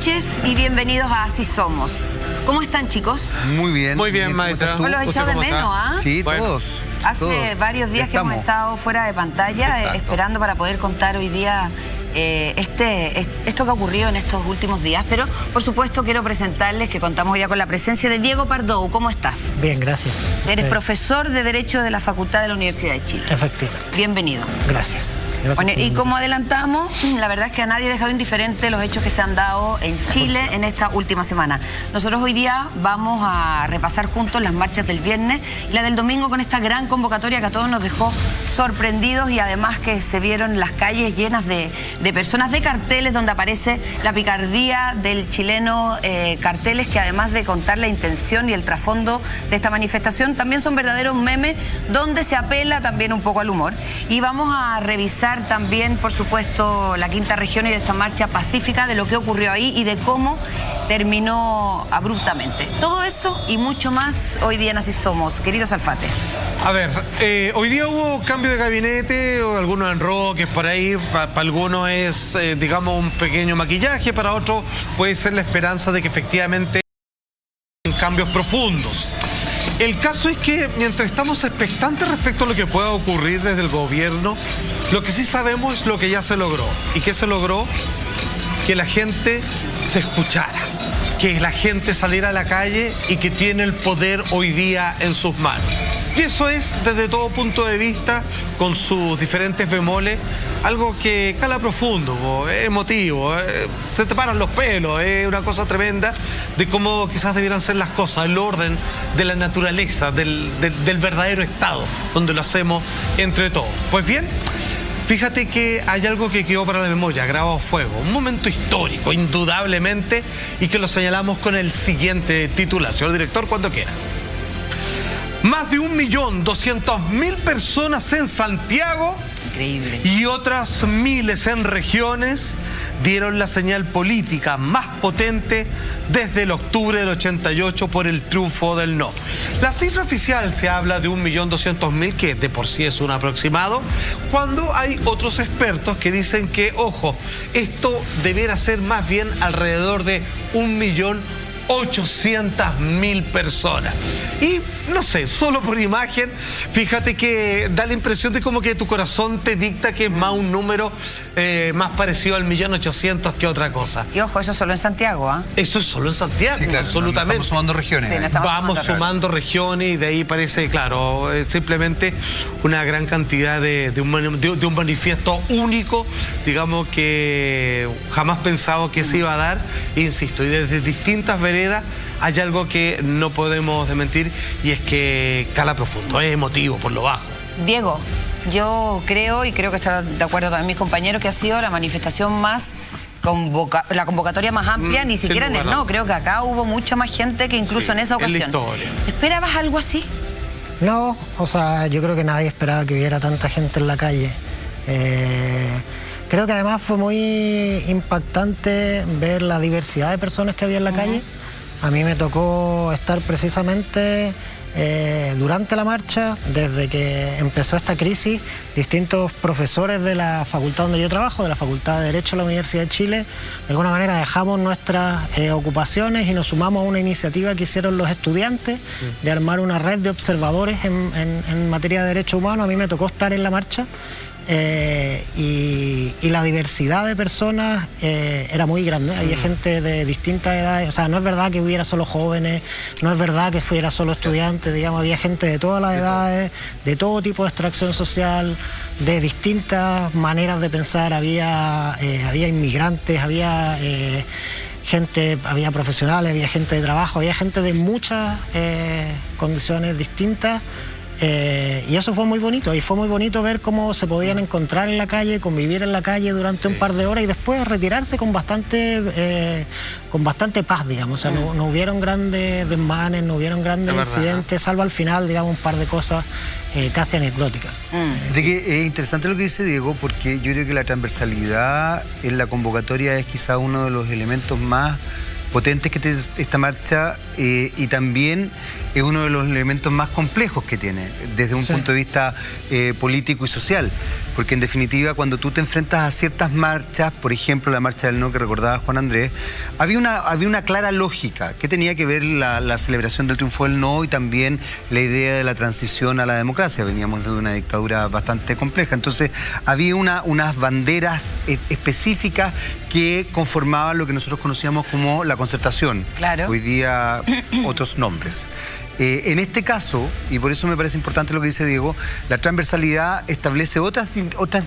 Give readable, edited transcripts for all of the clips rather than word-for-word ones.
noches y bienvenidos a Así Somos. ¿Cómo están, chicos? Muy bien. Muy bien, maestra. ¿Vos los he echado de menos, ah? Sí, Bueno. todos. Hace varios días que hemos estado fuera de pantalla, esperando para poder contar hoy día esto que ha ocurrido en estos últimos días. Pero, por supuesto, quiero presentarles que contamos hoy día con la presencia de Diego Pardou. ¿Cómo estás? Bien, gracias. Eres profesor de Derecho de la Facultad de la Universidad de Chile. Efectivamente. Bienvenido. Gracias. Bueno, y como adelantamos, la verdad es que a nadie ha dejado indiferente los hechos que se han dado en Chile en esta última semana. Nosotros hoy día vamos a repasar juntos las marchas del viernes y la del domingo con esta gran convocatoria que a todos nos dejó sorprendidos y además que se vieron las calles llenas de personas, de carteles donde aparece la picardía del chileno, carteles que además de contar la intención y el trasfondo de esta manifestación, también son verdaderos memes donde se apela también un poco al humor. Y vamos a revisar también, por supuesto, la quinta región y esta marcha pacífica, de lo que ocurrió ahí y de cómo terminó abruptamente. Todo eso y mucho más hoy día en Así Somos. Queridos Alfate. A ver, hoy día hubo cambio de gabinete, o algunos enroques por ahí, para algunos es, digamos, un pequeño maquillaje, para otros puede ser la esperanza de que efectivamente cambios profundos. El caso es que mientras estamos expectantes respecto a lo que pueda ocurrir desde el gobierno, lo que sí sabemos es lo que ya se logró. ¿Y qué se logró? Que la gente se escuchara, que la gente saliera a la calle y que tiene el poder hoy día en sus manos. Y eso es, desde todo punto de vista, con sus diferentes bemoles, algo que cala profundo, es emotivo, se te paran los pelos, es una cosa tremenda de cómo quizás debieran ser las cosas, el orden de la naturaleza, del verdadero Estado, donde lo hacemos entre todos. Pues bien, fíjate que hay algo que quedó para la memoria, grabado a fuego, un momento histórico, indudablemente, y que lo señalamos con el siguiente titular. Señor director, cuando quiera. Más de 1.200.000 personas en Santiago. Increíble. Y otras miles en regiones dieron la señal política más potente desde el octubre del 88 por el triunfo del no. La cifra oficial se habla de 1.200.000, que de por sí es un aproximado, cuando hay otros expertos que dicen que, ojo, esto debiera ser más bien alrededor de 1.800.000 personas. Y no sé, solo por imagen, fíjate que da la impresión de como que tu corazón te dicta que es más un número más parecido al 1.800.000 que otra cosa. Y ojo, eso solo en Santiago, ¿ah? Eso es solo en Santiago, sí, claro, absolutamente. Estamos sumando regiones. Sí, Vamos sumando regiones y de ahí parece, claro, simplemente una gran cantidad de un manifiesto único, digamos, que jamás pensaba que se iba a dar. Insisto, y desde distintas veredas hay algo que no podemos desmentir y es que cala profundo, es emotivo por lo bajo. Diego, yo creo, y creo que están de acuerdo también mis compañeros, que ha sido la manifestación más la convocatoria más amplia, ni siquiera en el no. Creo que acá hubo mucha más gente que incluso en esa ocasión. En la historia. ¿Esperabas algo así? No, o sea, yo creo que nadie esperaba que hubiera tanta gente en la calle. Creo que además fue muy impactante ver la diversidad de personas que había en la calle. A mí me tocó estar precisamente durante la marcha, desde que empezó esta crisis, distintos profesores de la facultad donde yo trabajo, de la Facultad de Derecho de la Universidad de Chile, de alguna manera dejamos nuestras ocupaciones y nos sumamos a una iniciativa que hicieron los estudiantes de armar una red de observadores en materia de derechos humanos. A mí me tocó estar en la marcha. Y la diversidad de personas era muy grande. Había gente de distintas edades, o sea, no es verdad que hubiera solo jóvenes, no es verdad que fuera solo estudiantes, digamos, había gente de todas las edades, de todo tipo de extracción social, de distintas maneras de pensar. Había inmigrantes, había gente, había profesionales, había gente de trabajo, había gente de muchas condiciones distintas. Y eso fue muy bonito, y fue muy bonito ver cómo se podían encontrar en la calle, convivir en la calle durante un par de horas y después retirarse con bastante paz, digamos. O sea, no hubieron grandes desmanes, no hubieron grandes incidentes, salvo al final, digamos, un par de cosas casi anecdóticas. Es interesante lo que dice Diego, porque yo creo que la transversalidad en la convocatoria es quizá uno de los elementos más potentes que tiene esta marcha, y también es uno de los elementos más complejos que tiene, desde un punto de vista político y social. Porque en definitiva, cuando tú te enfrentas a ciertas marchas, por ejemplo la marcha del no que recordaba Juan Andrés, había una clara lógica que tenía que ver la celebración del triunfo del no y también la idea de la transición a la democracia. Veníamos de una dictadura bastante compleja, entonces había unas banderas específicas que conformaban lo que nosotros conocíamos como la concertación. Claro. Hoy día otros nombres. En este caso, y por eso me parece importante lo que dice Diego, la transversalidad establece otras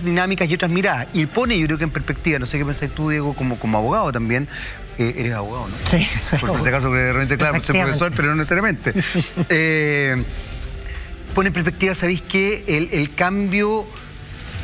dinámicas y otras miradas y pone, yo creo que en perspectiva, no sé qué pensás tú, Diego, como abogado también. Eres abogado, ¿no? Sí, soy por si acaso, que realmente, claro, soy profesor, pero no necesariamente. Pone en perspectiva, ¿sabéis qué? El cambio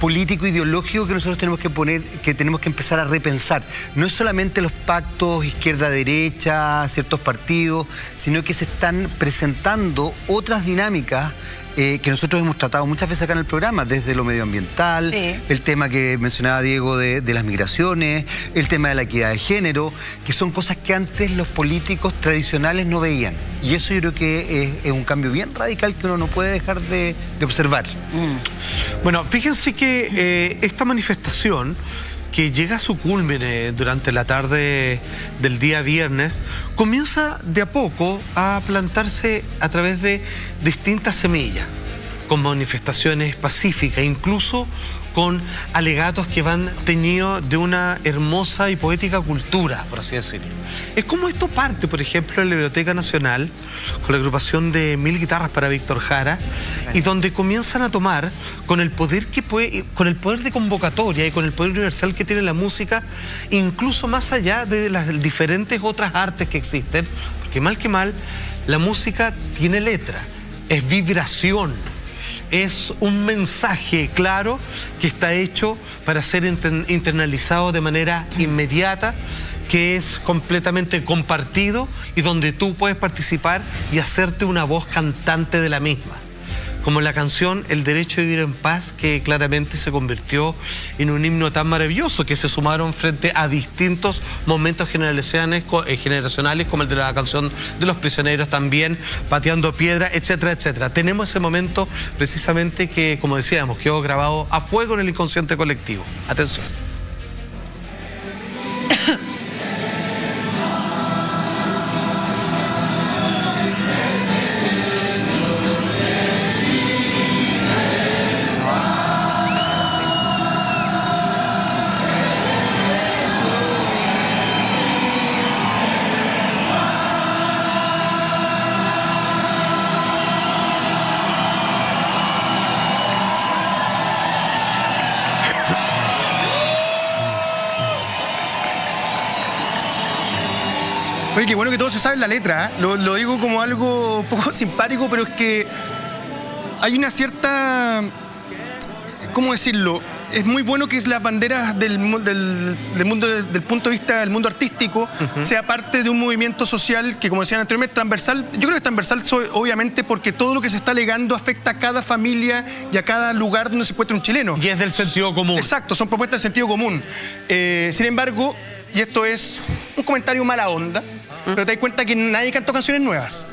político ideológico que nosotros tenemos que poner, que tenemos que empezar a repensar. No es solamente los pactos izquierda-derecha, ciertos partidos, sino que se están presentando otras dinámicas que nosotros hemos tratado muchas veces acá en el programa, desde lo medioambiental, sí, el tema que mencionaba Diego de las migraciones, el tema de la equidad de género, que son cosas que antes los políticos tradicionales no veían. Y eso yo creo que es un cambio bien radical que uno no puede dejar de observar. Bueno, fíjense que esta manifestación, que llega a su culmine durante la tarde del día viernes, comienza de a poco a plantarse a través de distintas semillas, con manifestaciones pacíficas, incluso con alegatos que van teñidos de una hermosa y poética cultura, por así decirlo. Es como esto parte, por ejemplo, en la Biblioteca Nacional, con la agrupación de 1000 guitarras para Víctor Jara, y donde comienzan a tomar, con el poder con el poder de convocatoria y con el poder universal que tiene la música, incluso más allá de las diferentes otras artes que existen, porque mal que mal, la música tiene letra, es vibración, es un mensaje claro que está hecho para ser internalizado de manera inmediata, que es completamente compartido y donde tú puedes participar y hacerte una voz cantante de la misma. Como la canción El Derecho a Vivir en Paz, que claramente se convirtió en un himno tan maravilloso que se sumaron frente a distintos momentos generacionales, como el de la canción de los prisioneros también, Pateando Piedra, etcétera, etcétera. Tenemos ese momento precisamente que, como decíamos, quedó grabado a fuego en el inconsciente colectivo. Atención. Oye, qué bueno que todos se saben la letra, ¿eh? Lo digo como algo poco simpático, pero es que hay una cierta... ¿Cómo decirlo? Es muy bueno que las banderas del mundo, del punto de vista del mundo artístico, sea parte de un movimiento social que, como decían anteriormente, transversal. Yo creo que es transversal obviamente porque todo lo que se está alegando afecta a cada familia y a cada lugar donde se encuentra un chileno. Y es del sentido común. Exacto, son propuestas de sentido común. Sin embargo, y esto es un comentario mala onda, pero te das cuenta que nadie cantó canciones nuevas.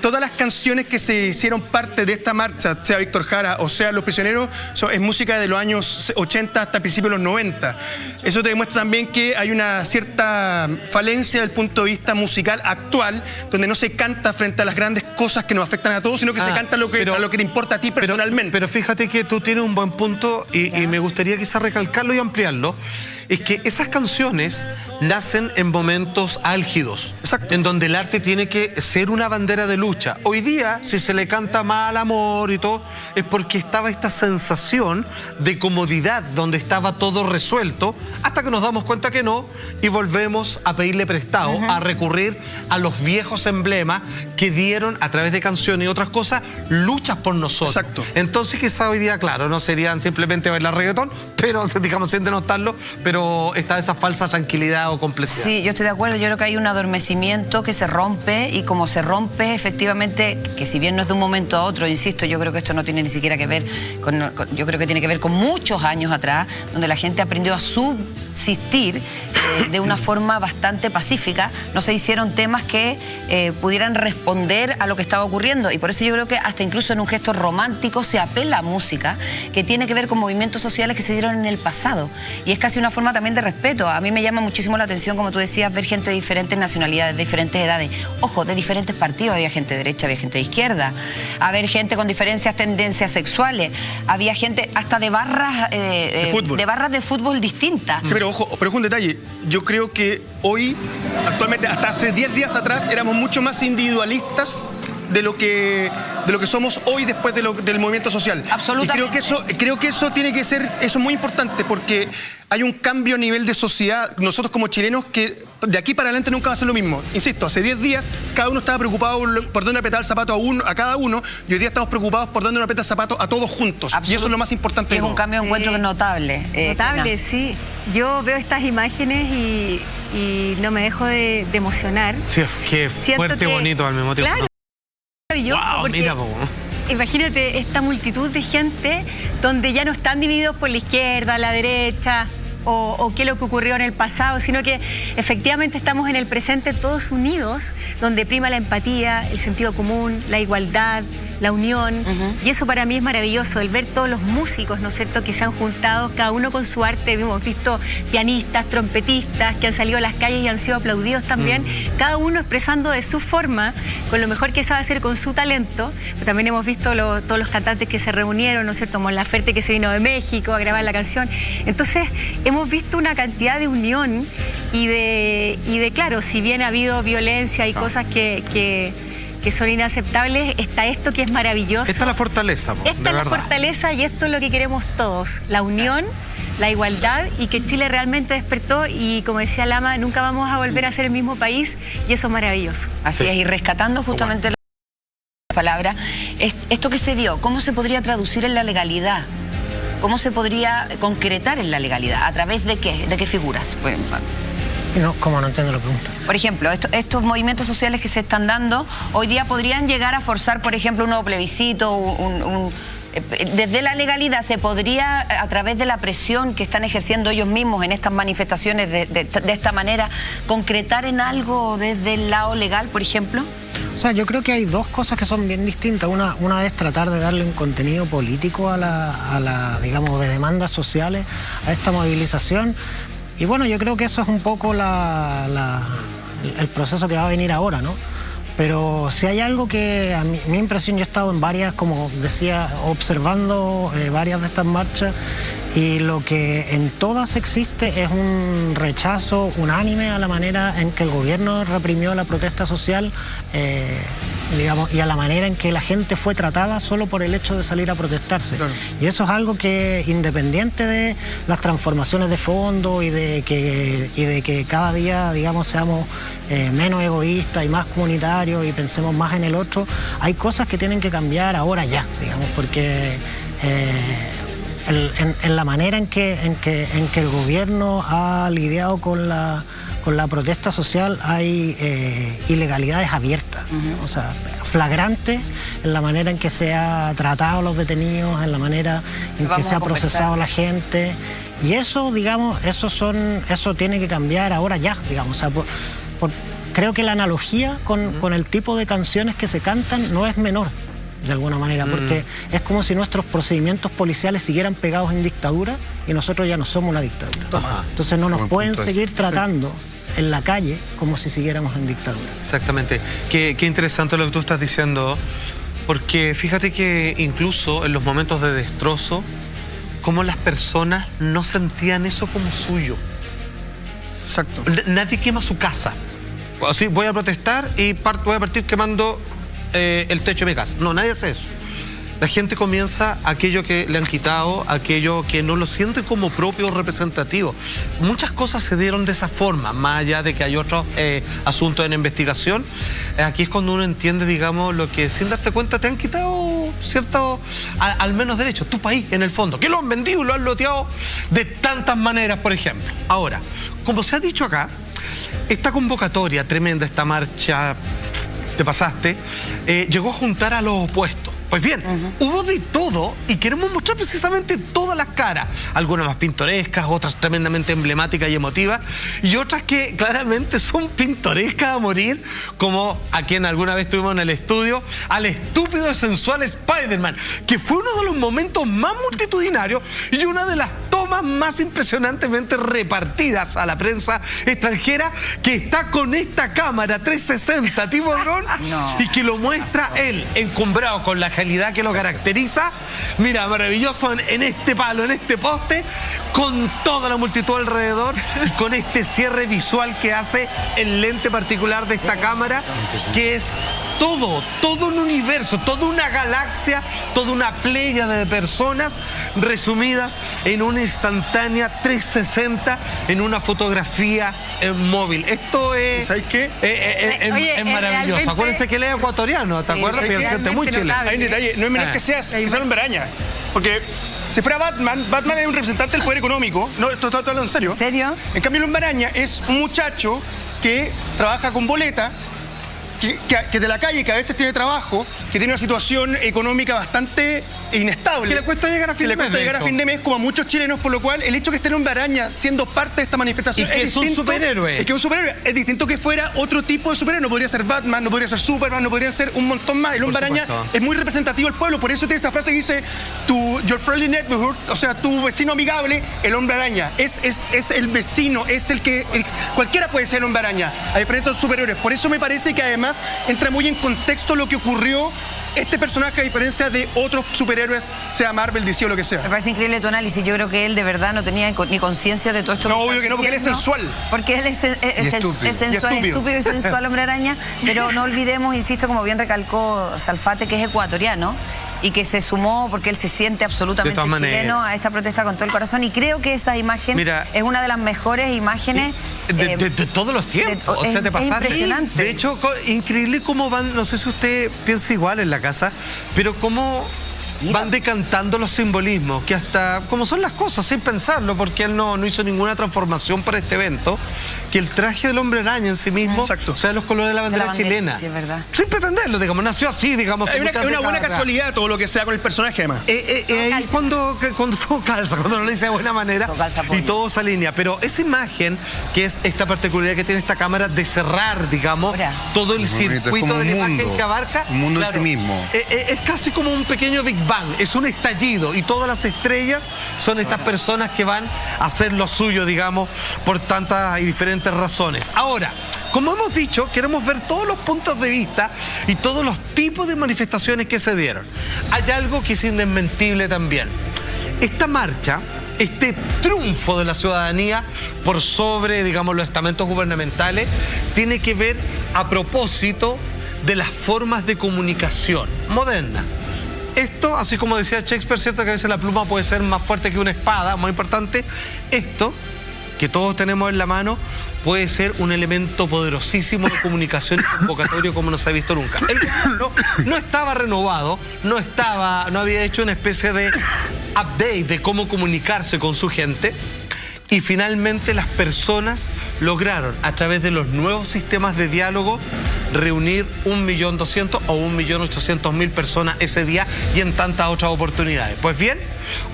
Todas las canciones que se hicieron parte de esta marcha, sea Víctor Jara o sea Los Prisioneros, es música de los años 80 hasta principios de los 90. Eso te demuestra también que hay una cierta falencia del punto de vista musical actual, donde no se canta frente a las grandes cosas que nos afectan a todos, sino que se canta a lo que te importa a ti personalmente. Pero fíjate que tú tienes un buen punto y me gustaría quizás recalcarlo y ampliarlo. Es que esas canciones nacen en momentos álgidos, en donde el arte tiene que ser una bandera de lucha. Hoy día, si se le canta mal amor y todo, es porque estaba esta sensación de comodidad, donde estaba todo resuelto, hasta que nos damos cuenta que no, y volvemos a pedirle prestado, a recurrir a los viejos emblemas que dieron, a través de canciones y otras cosas, luchas por nosotros. Entonces quizá hoy día, claro, no serían simplemente bailar reggaetón, pero, digamos, sin denotarlo, pero pero está esa falsa tranquilidad o complejidad. Sí, yo estoy de acuerdo. Yo creo que hay un adormecimiento que se rompe y como se rompe, efectivamente, que si bien no es de un momento a otro, insisto, yo creo que esto no tiene ni siquiera que ver yo creo que tiene que ver con muchos años atrás, donde la gente aprendió a subsistir de una forma bastante pacífica. No se hicieron temas que pudieran responder a lo que estaba ocurriendo y por eso yo creo que hasta incluso en un gesto romántico se apela a música que tiene que ver con movimientos sociales que se dieron en el pasado y es casi una forma también de respeto. A mí me llama muchísimo la atención, como tú decías, ver gente de diferentes nacionalidades, de diferentes edades, ojo, de diferentes partidos. Había gente de derecha, había gente de izquierda, haber gente con diferentes tendencias sexuales, había gente hasta de barras de fútbol distintas. Sí, pero ojo, pero es un detalle. Yo creo que hoy, actualmente, hasta hace 10 días atrás, éramos mucho más individualistas de lo que somos hoy después del movimiento social. Absolutamente. Y creo que eso tiene que ser, eso es muy importante porque hay un cambio a nivel de sociedad, nosotros como chilenos, que de aquí para adelante nunca va a ser lo mismo. Insisto, hace 10 días cada uno estaba preocupado por dónde apretar el zapato a cada uno y hoy día estamos preocupados por dónde apretar el zapato a todos juntos. Y eso es lo más importante. Es un cambio de encuentro notable. Notable, sí. Yo veo estas imágenes y no me dejo de emocionar. Sí, qué fuerte y bonito al mismo tiempo. Claro, maravilloso. Wow, porque mira, imagínate esta multitud de gente donde ya no están divididos por la izquierda, la derecha o qué es lo que ocurrió en el pasado, sino que efectivamente estamos en el presente todos unidos, donde prima la empatía, el sentido común, la igualdad, la unión, y eso para mí es maravilloso, el ver todos los músicos, ¿no es cierto?, que se han juntado, cada uno con su arte. Hemos visto pianistas, trompetistas que han salido a las calles y han sido aplaudidos también, cada uno expresando de su forma, con lo mejor que sabe hacer con su talento. Pero también hemos visto todos los cantantes que se reunieron, ¿no es cierto?, Mon Laferte, que se vino de México a grabar la canción. Entonces, hemos visto una cantidad de unión y de claro, si bien ha habido violencia y cosas que son inaceptables, está esto que es maravilloso. Esta es la fortaleza, Esta es la fortaleza y esto es lo que queremos todos, la unión, la igualdad y que Chile realmente despertó y como decía Lama, nunca vamos a volver a ser el mismo país y eso es maravilloso. Así es, y rescatando justamente la palabra, esto que se dio, ¿cómo se podría traducir en la legalidad? ¿Cómo se podría concretar en la legalidad? ¿A través de qué? ¿De qué figuras? No, ¿cómo? No entiendo la pregunta. Por ejemplo, estos movimientos sociales que se están dando, hoy día podrían llegar a forzar, por ejemplo, un nuevo plebiscito, desde la legalidad se podría, a través de la presión que están ejerciendo ellos mismos en estas manifestaciones de esta manera, concretar en algo desde el lado legal, por ejemplo. O sea, yo creo que hay dos cosas que son bien distintas. Una es tratar de darle un contenido político a la digamos, de demandas sociales, a esta movilización. Y bueno, yo creo que eso es un poco el proceso que va a venir ahora, ¿no? Pero si hay algo que, a mi impresión, yo he estado en varias, como decía, observando varias de estas marchas, y lo que en todas existe es un rechazo unánime a la manera en que el gobierno reprimió la protesta social, digamos, y a la manera en que la gente fue tratada solo por el hecho de salir a protestarse. Claro. Y eso es algo que, independiente de las transformaciones de fondo y de que cada día, digamos, seamos menos egoístas y más comunitarios y pensemos más en el otro, hay cosas que tienen que cambiar ahora ya, digamos, porque en la manera en que el gobierno ha lidiado con la protesta social hay ilegalidades abiertas, o sea, flagrantes en la manera en que se ha tratado a los detenidos, en la manera en que se ha procesado a la gente, y eso, digamos, eso tiene que cambiar ahora ya, digamos, o sea, creo que la analogía con el tipo de canciones que se cantan no es menor, de alguna manera, porque es como si nuestros procedimientos policiales siguieran pegados en dictadura y nosotros ya no somos una dictadura. Ajá. Entonces no nos pueden seguir tratando en la calle como si siguiéramos en dictadura. Exactamente. Qué interesante lo que tú estás diciendo, porque fíjate que incluso en los momentos de destrozo, cómo las personas no sentían eso como suyo. Exacto. Nadie quema su casa. Así, voy a protestar y voy a partir quemando el techo de mi casa. No, nadie hace eso. la gente comienza aquello que le han quitado, aquello que no lo siente como propio o representativo. Muchas cosas se dieron de esa forma, más allá de que hay otros asuntos en investigación. Aquí es cuando uno entiende, digamos, lo que sin darte cuenta te han quitado ciertos, al menos derechos, tu país en el fondo, que lo han vendido, lo han loteado de tantas maneras, por ejemplo. Ahora, como se ha dicho acá, esta convocatoria tremenda, esta marcha, te pasaste, llegó a juntar a los opuestos. Pues bien, hubo de todo y queremos mostrar precisamente todas las caras, algunas más pintorescas, otras tremendamente emblemáticas y emotivas, y otras que claramente son pintorescas a morir, como a quien alguna vez tuvimos en el estudio, al estúpido y sensual Spider-Man, que fue uno de los momentos más multitudinarios y una de las tomas más impresionantemente repartidas a la prensa extranjera, que está con esta cámara 360 tipo dron y que lo muestra él encumbrado con la calidad que lo caracteriza. Mira, maravilloso en este palo, en este poste, con toda la multitud alrededor y con este cierre visual que hace el lente particular de esta cámara, que es todo un universo, toda una galaxia, toda una pléyade de personas resumidas en una instantánea 360 en una fotografía móvil. Esto es... ¿Sabes qué? Es maravilloso. Acuérdense que él es ecuatoriano, ¿te acuerdas? ¿sabes qué? Siente muy chileno. Hay un detalle, no es menor que sea Hombre Araña. Porque si fuera Batman es un representante del poder económico. No, esto está hablando en serio. ¿En serio? En cambio, el Hombre Araña es un muchacho que trabaja con boleta, que de la calle, que a veces tiene trabajo, que tiene una situación económica bastante inestable. Que le cuesta llegar a fin de mes. Que le cuesta llegar a fin de mes, como a muchos chilenos, por lo cual el hecho que esté el Hombre Araña siendo parte de esta manifestación y que es un superhéroe. Es que es un superhéroe. Es distinto que fuera otro tipo de superhéroe. No podría ser Batman, no podría ser Superman, no podría ser un montón más. El Hombre Araña es muy representativo del pueblo, por eso tiene esa frase que dice your friendly neighborhood, o sea, tu vecino amigable, el Hombre Araña. Es el vecino, es el que... cualquiera puede ser el Hombre Araña, a diferencia de los superhéroes. Por eso me parece que además entra muy en contexto lo que ocurrió este personaje, a diferencia de otros superhéroes, sea Marvel, DC o lo que sea. Me parece increíble tu análisis. Yo creo que él de verdad no tenía ni conciencia de todo esto. No, obvio que no, porque él es sensual. Porque él es sensual, estúpido y sensual, Hombre Araña. Pero no olvidemos, insisto, como bien recalcó Salfate, que es ecuatoriano y que se sumó porque él se siente absolutamente chileno a esta protesta con todo el corazón. Y creo que esa imagen es una de las mejores imágenes de todos los tiempos. O sea, es impresionante. De hecho, increíble cómo van, no sé si usted piensa igual en la casa, pero cómo van decantando los simbolismos, que hasta como son las cosas, sin pensarlo, porque él no hizo ninguna transformación para este evento, que el traje del Hombre Araña en sí mismo sea los colores de la bandera chilena. Sí, es verdad. Sin pretenderlo, digamos, nació así, digamos. Es una buena casualidad todo lo que sea con el personaje, además. Ahí cuando todo calza, cuando no lo dice de buena manera y todo se alinea. Pero esa imagen, que es esta particularidad que tiene esta cámara de cerrar, digamos, todo el circuito de la imagen que abarca. Un mundo en sí mismo. Es casi como un pequeño Big Bang, es un estallido y todas las estrellas son estas personas que van a hacer lo suyo, digamos, por tantas y diferentes razones. Ahora, como hemos dicho, queremos ver todos los puntos de vista y todos los tipos de manifestaciones que se dieron. Hay algo que es indesmentible también. Esta marcha, este triunfo de la ciudadanía por sobre, digamos, los estamentos gubernamentales, tiene que ver a propósito de las formas de comunicación moderna. Esto, así como decía Shakespeare, cierto que a veces la pluma puede ser más fuerte que una espada, más importante, esto que todos tenemos en la mano puede ser un elemento poderosísimo de comunicación y convocatorio como no se ha visto nunca. El gobierno no estaba renovado, no había hecho una especie de update de cómo comunicarse con su gente, y finalmente las personas lograron, a través de los nuevos sistemas de diálogo, reunir 1.200.000 o 1.800.000 personas ese día y en tantas otras oportunidades. Pues bien,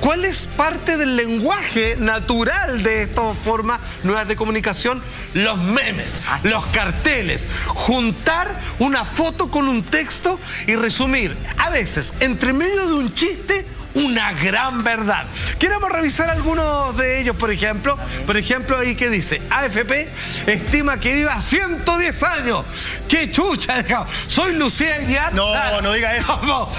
¿cuál es parte del lenguaje natural de estas formas nuevas de comunicación? Los memes, los carteles, juntar una foto con un texto y resumir, a veces, entre medio de un chiste, una gran verdad. Queremos revisar algunos de ellos, por ejemplo. Por ejemplo, ahí que dice, AFP estima que viva 110 años. ¡Qué chucha! Soy Lucía Aguiar. No diga eso. Como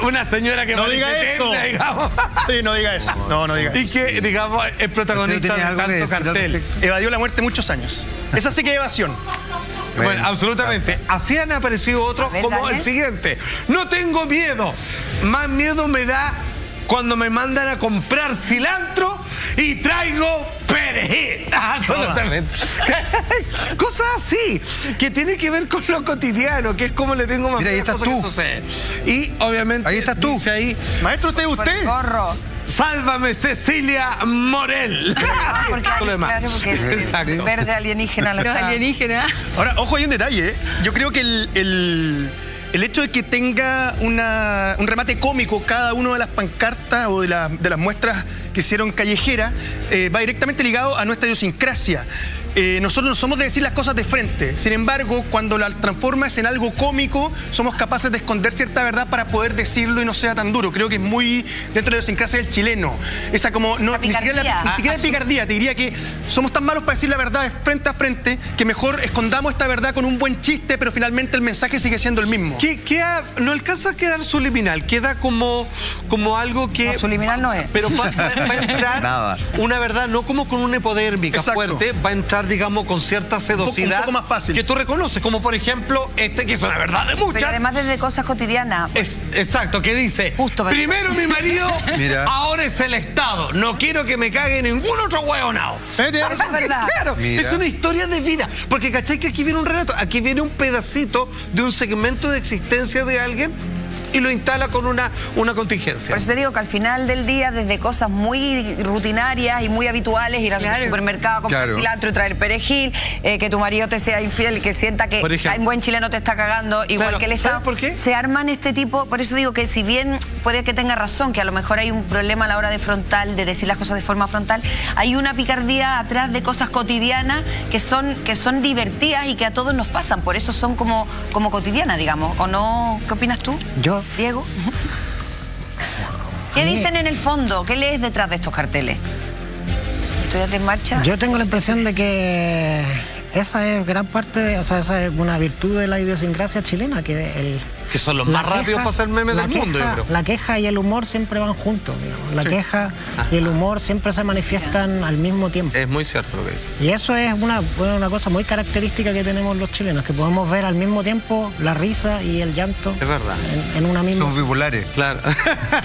una señora que no diga eso. Digamos. Sí, no diga eso. No diga eso. Y que, digamos, es protagonista de tanto cartel. Evadió la muerte muchos años. Esa sí que es evasión. Bueno, absolutamente. Así han aparecido otros como el siguiente. No tengo miedo. más miedo me da cuando me mandan a comprar cilantro y traigo perejil. Absolutamente. Cosas así, que tiene que ver con lo cotidiano, que es como le tengo más mira, ahí miedo a estás cosas tú. que suceden. Y obviamente Ahí estás tú. dice ahí, Maestro, ¿usted? Gorro. sálvame Cecilia Morel. Porque Todo lo demás. claro, porque el Exacto. verde alienígena lo Los está... alienígenas. Ahora, ojo, hay un detalle. Yo creo que el hecho de que tenga un remate cómico cada una de las pancartas o de las muestras que hicieron callejeras va directamente ligado a nuestra idiosincrasia. Nosotros no somos de decir las cosas de frente. Sin embargo, cuando la transformas en algo cómico, somos capaces de esconder cierta verdad para poder decirlo y no sea tan duro. Creo que es muy dentro de la idiosincrasia del chileno. Esa como no, Esa ni siquiera picardía. la picardía. Te diría que somos tan malos para decir la verdad de frente a frente que mejor escondamos esta verdad con un buen chiste, pero finalmente el mensaje sigue siendo el mismo. No alcanza a quedar subliminal, queda como algo que... No, subliminal no es. Pero va a entrar Nada. una verdad, no como con una hipodérmica Exacto. fuerte, va a entrar, digamos, con cierta sedosidad. Un poco más fácil. Que tú reconoces, como por ejemplo, que es una verdad de Pero muchas. además desde cosas cotidianas. Exacto, que dice, Justo, pero- primero mi marido, Mira. ahora es el Estado. No quiero que me cague ningún otro hueonao. Eso es verdad. Claro, Mira. es una historia de vida. Porque ¿cachai? Que aquí viene un relato, aquí viene un pedacito de un segmento de existencia de alguien y lo instala con una contingencia. Por eso te digo que al final del día, desde cosas muy rutinarias y muy habituales, ir al Claro. supermercado a comprar Claro. cilantro y traer perejil, que tu marido te sea infiel y que sienta que Por ejemplo. en buen chileno te está cagando, igual Claro, que el ¿sabes Estado. por qué? Se arman este tipo, por eso digo que si bien puede que tenga razón, que a lo mejor hay un problema a la hora de frontal, de decir las cosas de forma frontal, hay una picardía atrás de cosas cotidianas que son divertidas y que a todos nos pasan, por eso son como cotidianas, digamos, ¿o no? ¿Qué opinas tú, Yo, Diego? ¿Qué dicen en el fondo? ¿Qué lees detrás de estos carteles? ¿Estoy a tres marchas? yo tengo la impresión de que esa es gran parte de, o sea, esa es una virtud de la idiosincrasia chilena, que Que son los la más rápidos para hacer memes la del mundo, yo queja- creo. La queja y el humor siempre van juntos, digamos. La Sí. queja y el humor siempre se manifiestan al mismo tiempo. Es muy cierto lo que dice. Y eso es una cosa muy característica que tenemos los chilenos, que podemos ver al mismo tiempo la risa y el llanto Es verdad. en una misma. Somos bipolares. Claro.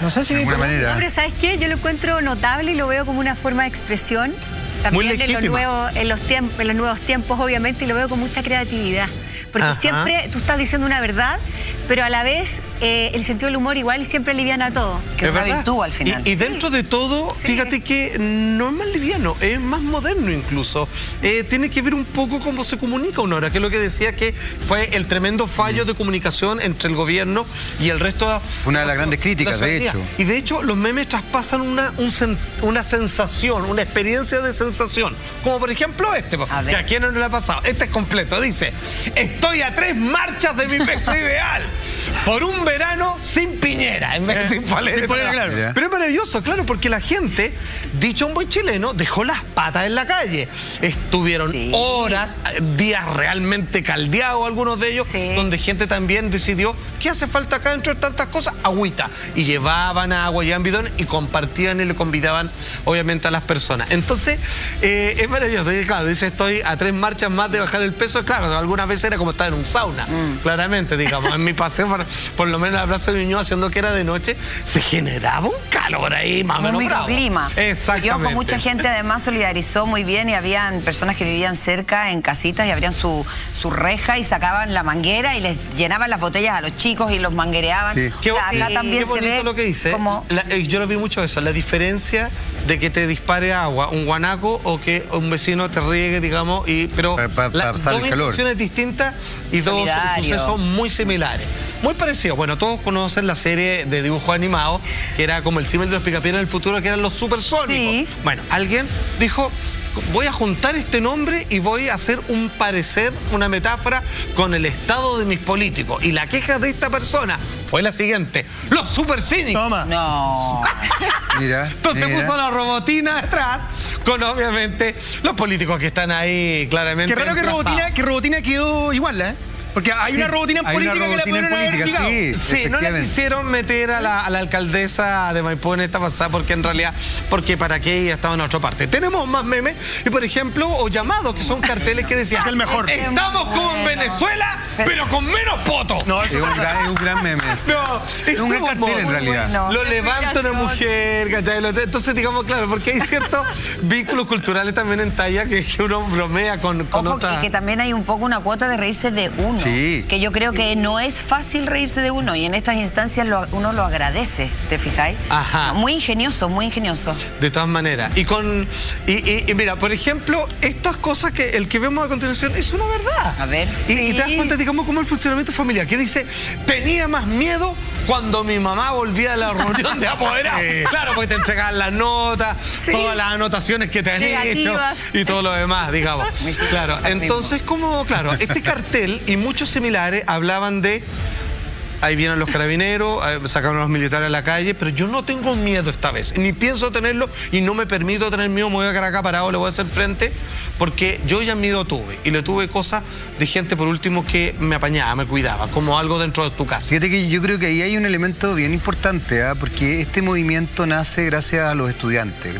No sé si De alguna manera. No, pero ¿sabes qué? Yo lo encuentro notable y lo veo como una forma de expresión. Muy También legítima. en los nuevos tiempos, obviamente, y lo veo con mucha creatividad. Porque Ajá. siempre tú estás diciendo una verdad, pero a la vez el sentido del humor igual siempre aliviana todo. Que es una verdad. virtud al final. Y dentro de todo, Sí. fíjate que no es más liviano, es más moderno incluso. Tiene que ver un poco cómo se comunica una hora, que es lo que decía que fue el tremendo fallo de comunicación entre el gobierno y el resto. Una de las grandes críticas, la de ciudadanía. hecho. Y de hecho, los memes traspasan una sensación, una experiencia de sensación. Como por ejemplo este, A ver. que a quién no le ha pasado. Este es completo, dice: estoy a 3 marchas de mi peso ideal. Por un verano sin Piñera, en vez de sin Polera. Sin polera, claro. Ya. Pero es maravilloso, claro, porque la gente, dicho un buen chileno, dejó las patas en la calle. Estuvieron Sí. horas, días realmente caldeados, algunos de ellos, Sí. donde gente también decidió, ¿qué hace falta acá dentro de tantas cosas? Agüita. Y llevaban agua, llevaban bidones y compartían y le convidaban, obviamente, a las personas. Entonces, es maravilloso. Y claro, dice, estoy a 3 marchas más de bajar el peso. Claro, algunas veces era como estar en un sauna, claramente, digamos. En mi paseo, por lo menos en la Plaza de Ñuñoa, haciendo que era de noche, se generaba un calor ahí, más o Un menos bravo. microclima. Exactamente. Y ojo, mucha gente además solidarizó muy bien y habían personas que vivían cerca en casitas y abrían su reja y sacaban la manguera y les llenaban las botellas a los chicos y los manguereaban. Sí. O sea, acá Qué también se bonito ve lo que dice. como... Yo lo vi mucho eso, la diferencia de que te dispare agua un guanaco o que un vecino te riegue, digamos, pero Para pasar dos el calor. intenciones distintas y dos Solidario. sucesos muy similares. Muy parecidos. Bueno, todos conocen la serie de dibujos animados, que era como el símil de los Picapiedra en el futuro, que eran los supersónicos. Sí. Bueno, alguien dijo: voy a juntar este nombre y voy a hacer un parecer, una metáfora con el estado de mis políticos. Y la queja de esta persona fue la siguiente: los supercínicos. Toma. No. Mira. Entonces mira. puso la robotina atrás con, obviamente, los políticos que están ahí claramente. Qué raro que emplazados. Robotina quedó igual, ¿eh? Porque hay una robotina en política que la pudieron haber ligado. Sí, no le quisieron meter a la alcaldesa de Maipú en esta pasada porque en realidad, porque para qué ella estaba en otra parte. Tenemos más memes y por ejemplo, o llamados, que son carteles que decían, es el mejor. Estamos como en Venezuela, pero con menos poto. No, Es un gran meme. No, Es un gran cartel en realidad. bueno. Lo levanta una mujer, ¿cachai? Entonces, digamos, claro, porque hay ciertos vínculos culturales también en talla que uno bromea con Ojo, otra. que también hay un poco una cuota de reírse de uno. Sí. Que yo creo que no es fácil reírse de uno y en estas instancias uno lo agradece, ¿te fijáis? Ajá. Muy ingenioso, muy ingenioso. De todas maneras. Y mira, por ejemplo, estas cosas que el que vemos a continuación es una verdad. A ver. Y te das cuenta, digamos, cómo el funcionamiento familiar, que dice, tenía más miedo cuando mi mamá volvía a la reunión de apoderados. Claro, porque te entregaban las notas, todas las anotaciones que te han Negativas. hecho y todo lo demás, digamos. Claro, entonces, como, claro, este cartel y muchos similares hablaban de... Ahí vienen los carabineros, sacaron a los militares a la calle, pero yo no tengo miedo esta vez, ni pienso tenerlo y no me permito tener miedo, me voy a quedar acá parado, le voy a hacer frente, porque yo ya miedo tuve, y le tuve cosas de gente, por último, que me apañaba, me cuidaba, como algo dentro de tu casa. Fíjate que yo creo que ahí hay un elemento bien importante, porque este movimiento nace gracias a los estudiantes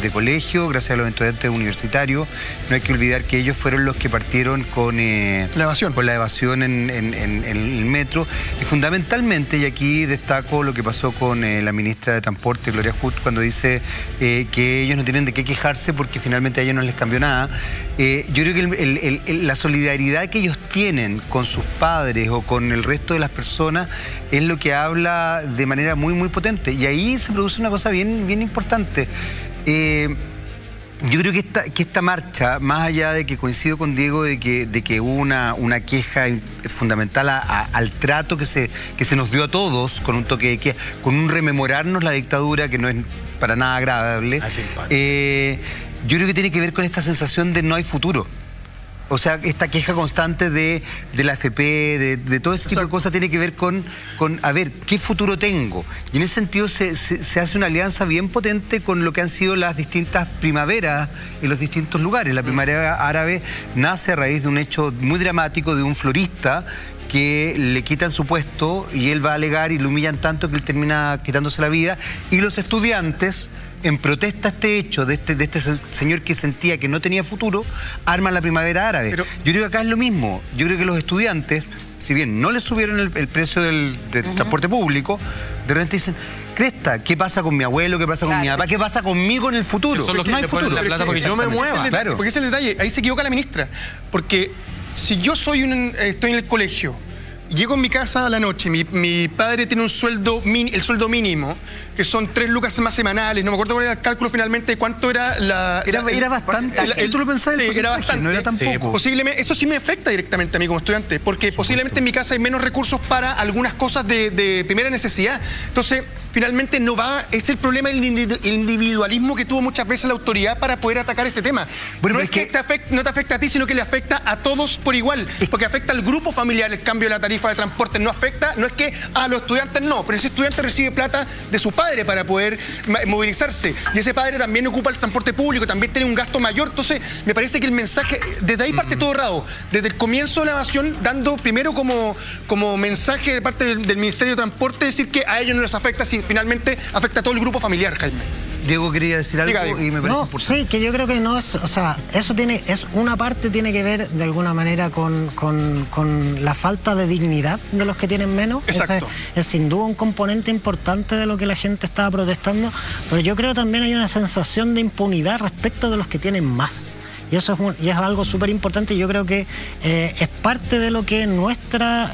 de colegio, gracias a los estudiantes universitarios. No hay que olvidar que ellos fueron los que partieron con la evasión en el metro. Y fundamentalmente, y aquí destaco lo que pasó con la ministra de Transporte, Gloria Hood, cuando dice que ellos no tienen de qué quejarse porque finalmente a ellos no les cambió nada. Yo creo que la solidaridad que ellos tienen con sus padres o con el resto de las personas es lo que habla de manera muy, muy potente. Y ahí se produce una cosa bien, bien importante. Yo creo que esta marcha, más allá de que coincido con Diego de que hubo una queja fundamental al trato que se nos dio a todos, con un toque de queja, con un rememorarnos la dictadura que no es para nada agradable, yo creo que tiene que ver con esta sensación de no hay futuro. O sea, esta queja constante de la AFP, de todo ese tipo de cosas, tiene que ver con a ver, ¿qué futuro tengo? Y en ese sentido se hace una alianza bien potente con lo que han sido las distintas primaveras en los distintos lugares. La primavera árabe nace a raíz de un hecho muy dramático de un florista que le quitan su puesto y él va a alegar y lo humillan tanto que él termina quitándose la vida. Y los estudiantes, en protesta a este hecho de este señor que sentía que no tenía futuro, arman la primavera árabe. Pero yo creo que acá es lo mismo. Yo creo que los estudiantes, si bien no les subieron el precio del transporte público, de repente dicen, cresta, ¿qué pasa con mi abuelo? ¿Qué pasa con mi papá? ¿Qué pasa conmigo en el futuro? Son los que no hay futuro. La plata porque yo me mueva. Claro. Porque ese es el detalle. Ahí se equivoca la ministra. Porque si yo estoy en el colegio, llego en mi casa a la noche, mi padre tiene un sueldo, el sueldo mínimo, que son 3 lucas más semanales, no me acuerdo cuál era el cálculo finalmente de cuánto era la... Era bastante. ¿Tú lo pensabas? Sí, era bastante. No era tampoco. Posiblemente, eso sí me afecta directamente a mí como estudiante, porque posiblemente en mi casa hay menos recursos para algunas cosas de primera necesidad. Entonces, finalmente no va... Es el problema del individualismo que tuvo muchas veces la autoridad para poder atacar este tema. Bueno, no es que no te afecta a ti, sino que le afecta a todos por igual, porque afecta al grupo familiar el cambio de la tarifa de transporte. No afecta, no es que a los estudiantes no, pero ese estudiante recibe plata de su padre para poder movilizarse. Y ese padre también ocupa el transporte público, también tiene un gasto mayor. Entonces, me parece que el mensaje, desde ahí parte todo errado. Desde el comienzo de la evasión, dando primero como mensaje de parte del Ministerio de Transporte, decir que a ellos no les afecta, si finalmente afecta a todo el grupo familiar, Jaime. Diego quería decir algo y me parece importante. Sí, que yo creo que no es, o sea, eso es una parte tiene que ver de alguna manera con la falta de dignidad de los que tienen menos. Exacto. Es sin duda un componente importante de lo que la gente estaba protestando, pero yo creo también hay una sensación de impunidad respecto de los que tienen más. Y eso es algo súper importante y yo creo que es parte de lo que nuestra...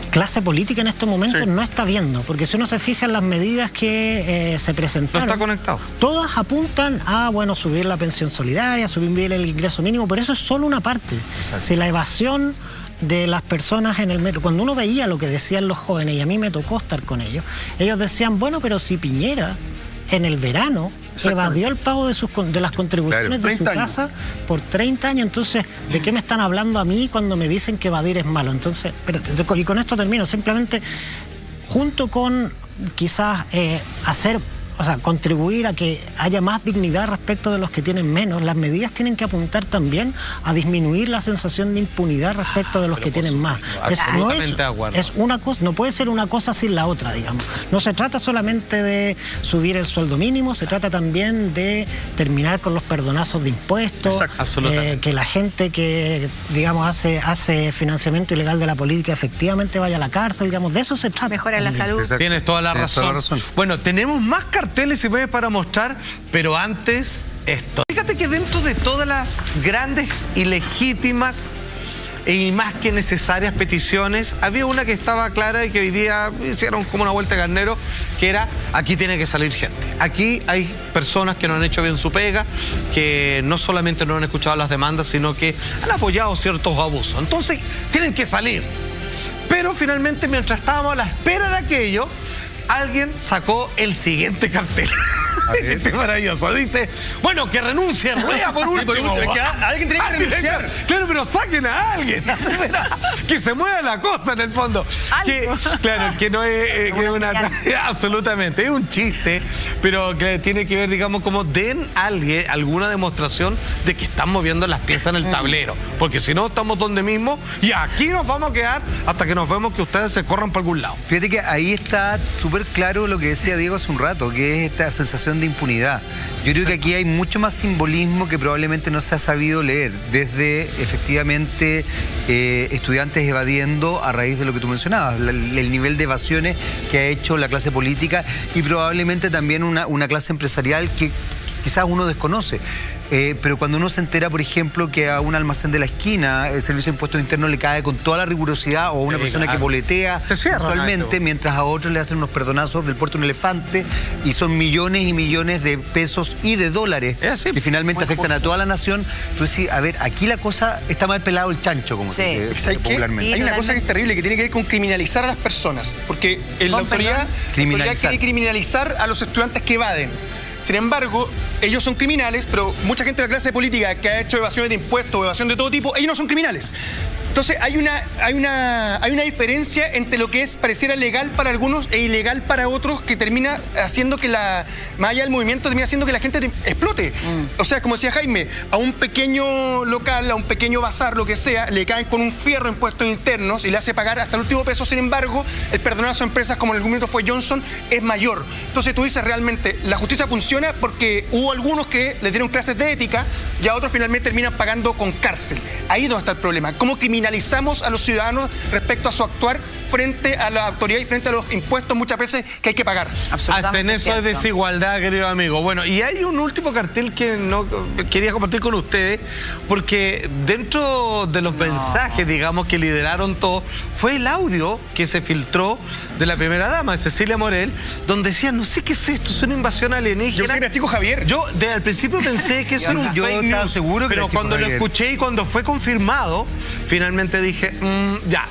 clase política en estos momentos no está viendo, porque si uno se fija en las medidas que se presentaron, no está conectado. Todas apuntan a, bueno, subir la pensión solidaria, subir el ingreso mínimo, pero eso es solo una parte. Exacto. Si la evasión de las personas en el metro, cuando uno veía lo que decían los jóvenes, y a mí me tocó estar con ellos decían, bueno, pero si Piñera en el verano evadió el pago de las contribuciones de su casa por 30 años. Entonces, ¿de qué me están hablando a mí cuando me dicen que evadir es malo? Entonces, espérate, y con esto termino. Simplemente, junto con quizás hacer o sea, contribuir a que haya más dignidad respecto de los que tienen menos, las medidas tienen que apuntar también a disminuir la sensación de impunidad respecto de los que tienen más. Es una cosa, no puede ser una cosa sin la otra, digamos. No se trata solamente de subir el sueldo mínimo, se trata también de terminar con los perdonazos de impuestos, que la gente que, digamos, hace financiamiento ilegal de la política efectivamente vaya a la cárcel, digamos, de eso se trata. Mejora la salud. Exacto. Tienes toda la razón. Bueno, tenemos más carteles y medios para mostrar, pero antes esto. Fíjate que dentro de todas las grandes y legítimas y más que necesarias peticiones, había una que estaba clara y que hoy día hicieron como una vuelta de carnero, que era: aquí tiene que salir gente. Aquí hay personas que no han hecho bien su pega, que no solamente no han escuchado las demandas, sino que han apoyado ciertos abusos. Entonces, tienen que salir. Pero finalmente, mientras estábamos a la espera de aquello, alguien sacó el siguiente cartel. Este maravilloso. Dice, bueno, que renuncie Rueda por último. Alguien tiene que renunciar. Claro, pero saquen a alguien. Que se mueva la cosa en el fondo. Claro, que no es absolutamente, es un chiste, pero que tiene que ver, digamos, como den a alguien alguna demostración de que están moviendo las piezas en el tablero. Porque si no, estamos donde mismo y aquí nos vamos a quedar hasta que nos vemos que ustedes se corran para algún lado. Fíjate que ahí está súper claro lo que decía Diego hace un rato, que es esta sensación de impunidad. Yo creo que aquí hay mucho más simbolismo que probablemente no se ha sabido leer, desde efectivamente estudiantes evadiendo a raíz de lo que tú mencionabas, el nivel de evasiones que ha hecho la clase política y probablemente también una clase empresarial que quizás uno desconoce. Pero cuando uno se entera, por ejemplo, que a un almacén de la esquina el Servicio de Impuestos Internos le cae con toda la rigurosidad, o a una persona que boletea usualmente, mientras a otros le hacen unos perdonazos del puerto de un elefante, y son millones y millones de pesos y de dólares que finalmente afectan a toda la nación. Entonces, sí, a ver, aquí la cosa está mal pelado el chancho, como se dice popularmente. Hay una cosa que es terrible, que tiene que ver con criminalizar a las personas, porque la autoridad quiere criminalizar a los estudiantes que evaden. Sin embargo, ellos son criminales, pero mucha gente de la clase política que ha hecho evasiones de impuestos o evasión de todo tipo, ellos no son criminales. Entonces hay una diferencia entre lo que es pareciera legal para algunos e ilegal para otros, que termina haciendo que más allá del movimiento, termina haciendo que la gente explote. O sea, como decía Jaime, a un pequeño local, a un pequeño bazar, lo que sea, le caen con un fierro impuestos internos y le hace pagar hasta el último peso. Sin embargo, el perdonazo a empresas como en algún momento fue Johnson es mayor. Entonces tú dices, realmente la justicia funciona porque hubo algunos que le dieron clases de ética y a otros finalmente terminan pagando con cárcel. Ahí es donde está el problema. ¿Cómo criminalizamos a los ciudadanos respecto a su actuar frente a la autoridad y frente a los impuestos muchas veces que hay que pagar? Hasta en eso es desigualdad, querido amigo. Bueno, y hay un último cartel que no quería compartir con ustedes, porque dentro de los mensajes, digamos, que lideraron todo, fue el audio que se filtró de la primera dama, de Cecilia Morel, donde decía, no sé qué es esto, es una invasión alienígena. Yo sé que era Chico Javier. Yo al principio pensé que eso era un fake news, seguro que pero cuando lo escuché y cuando fue confirmado, finalmente dije, ya,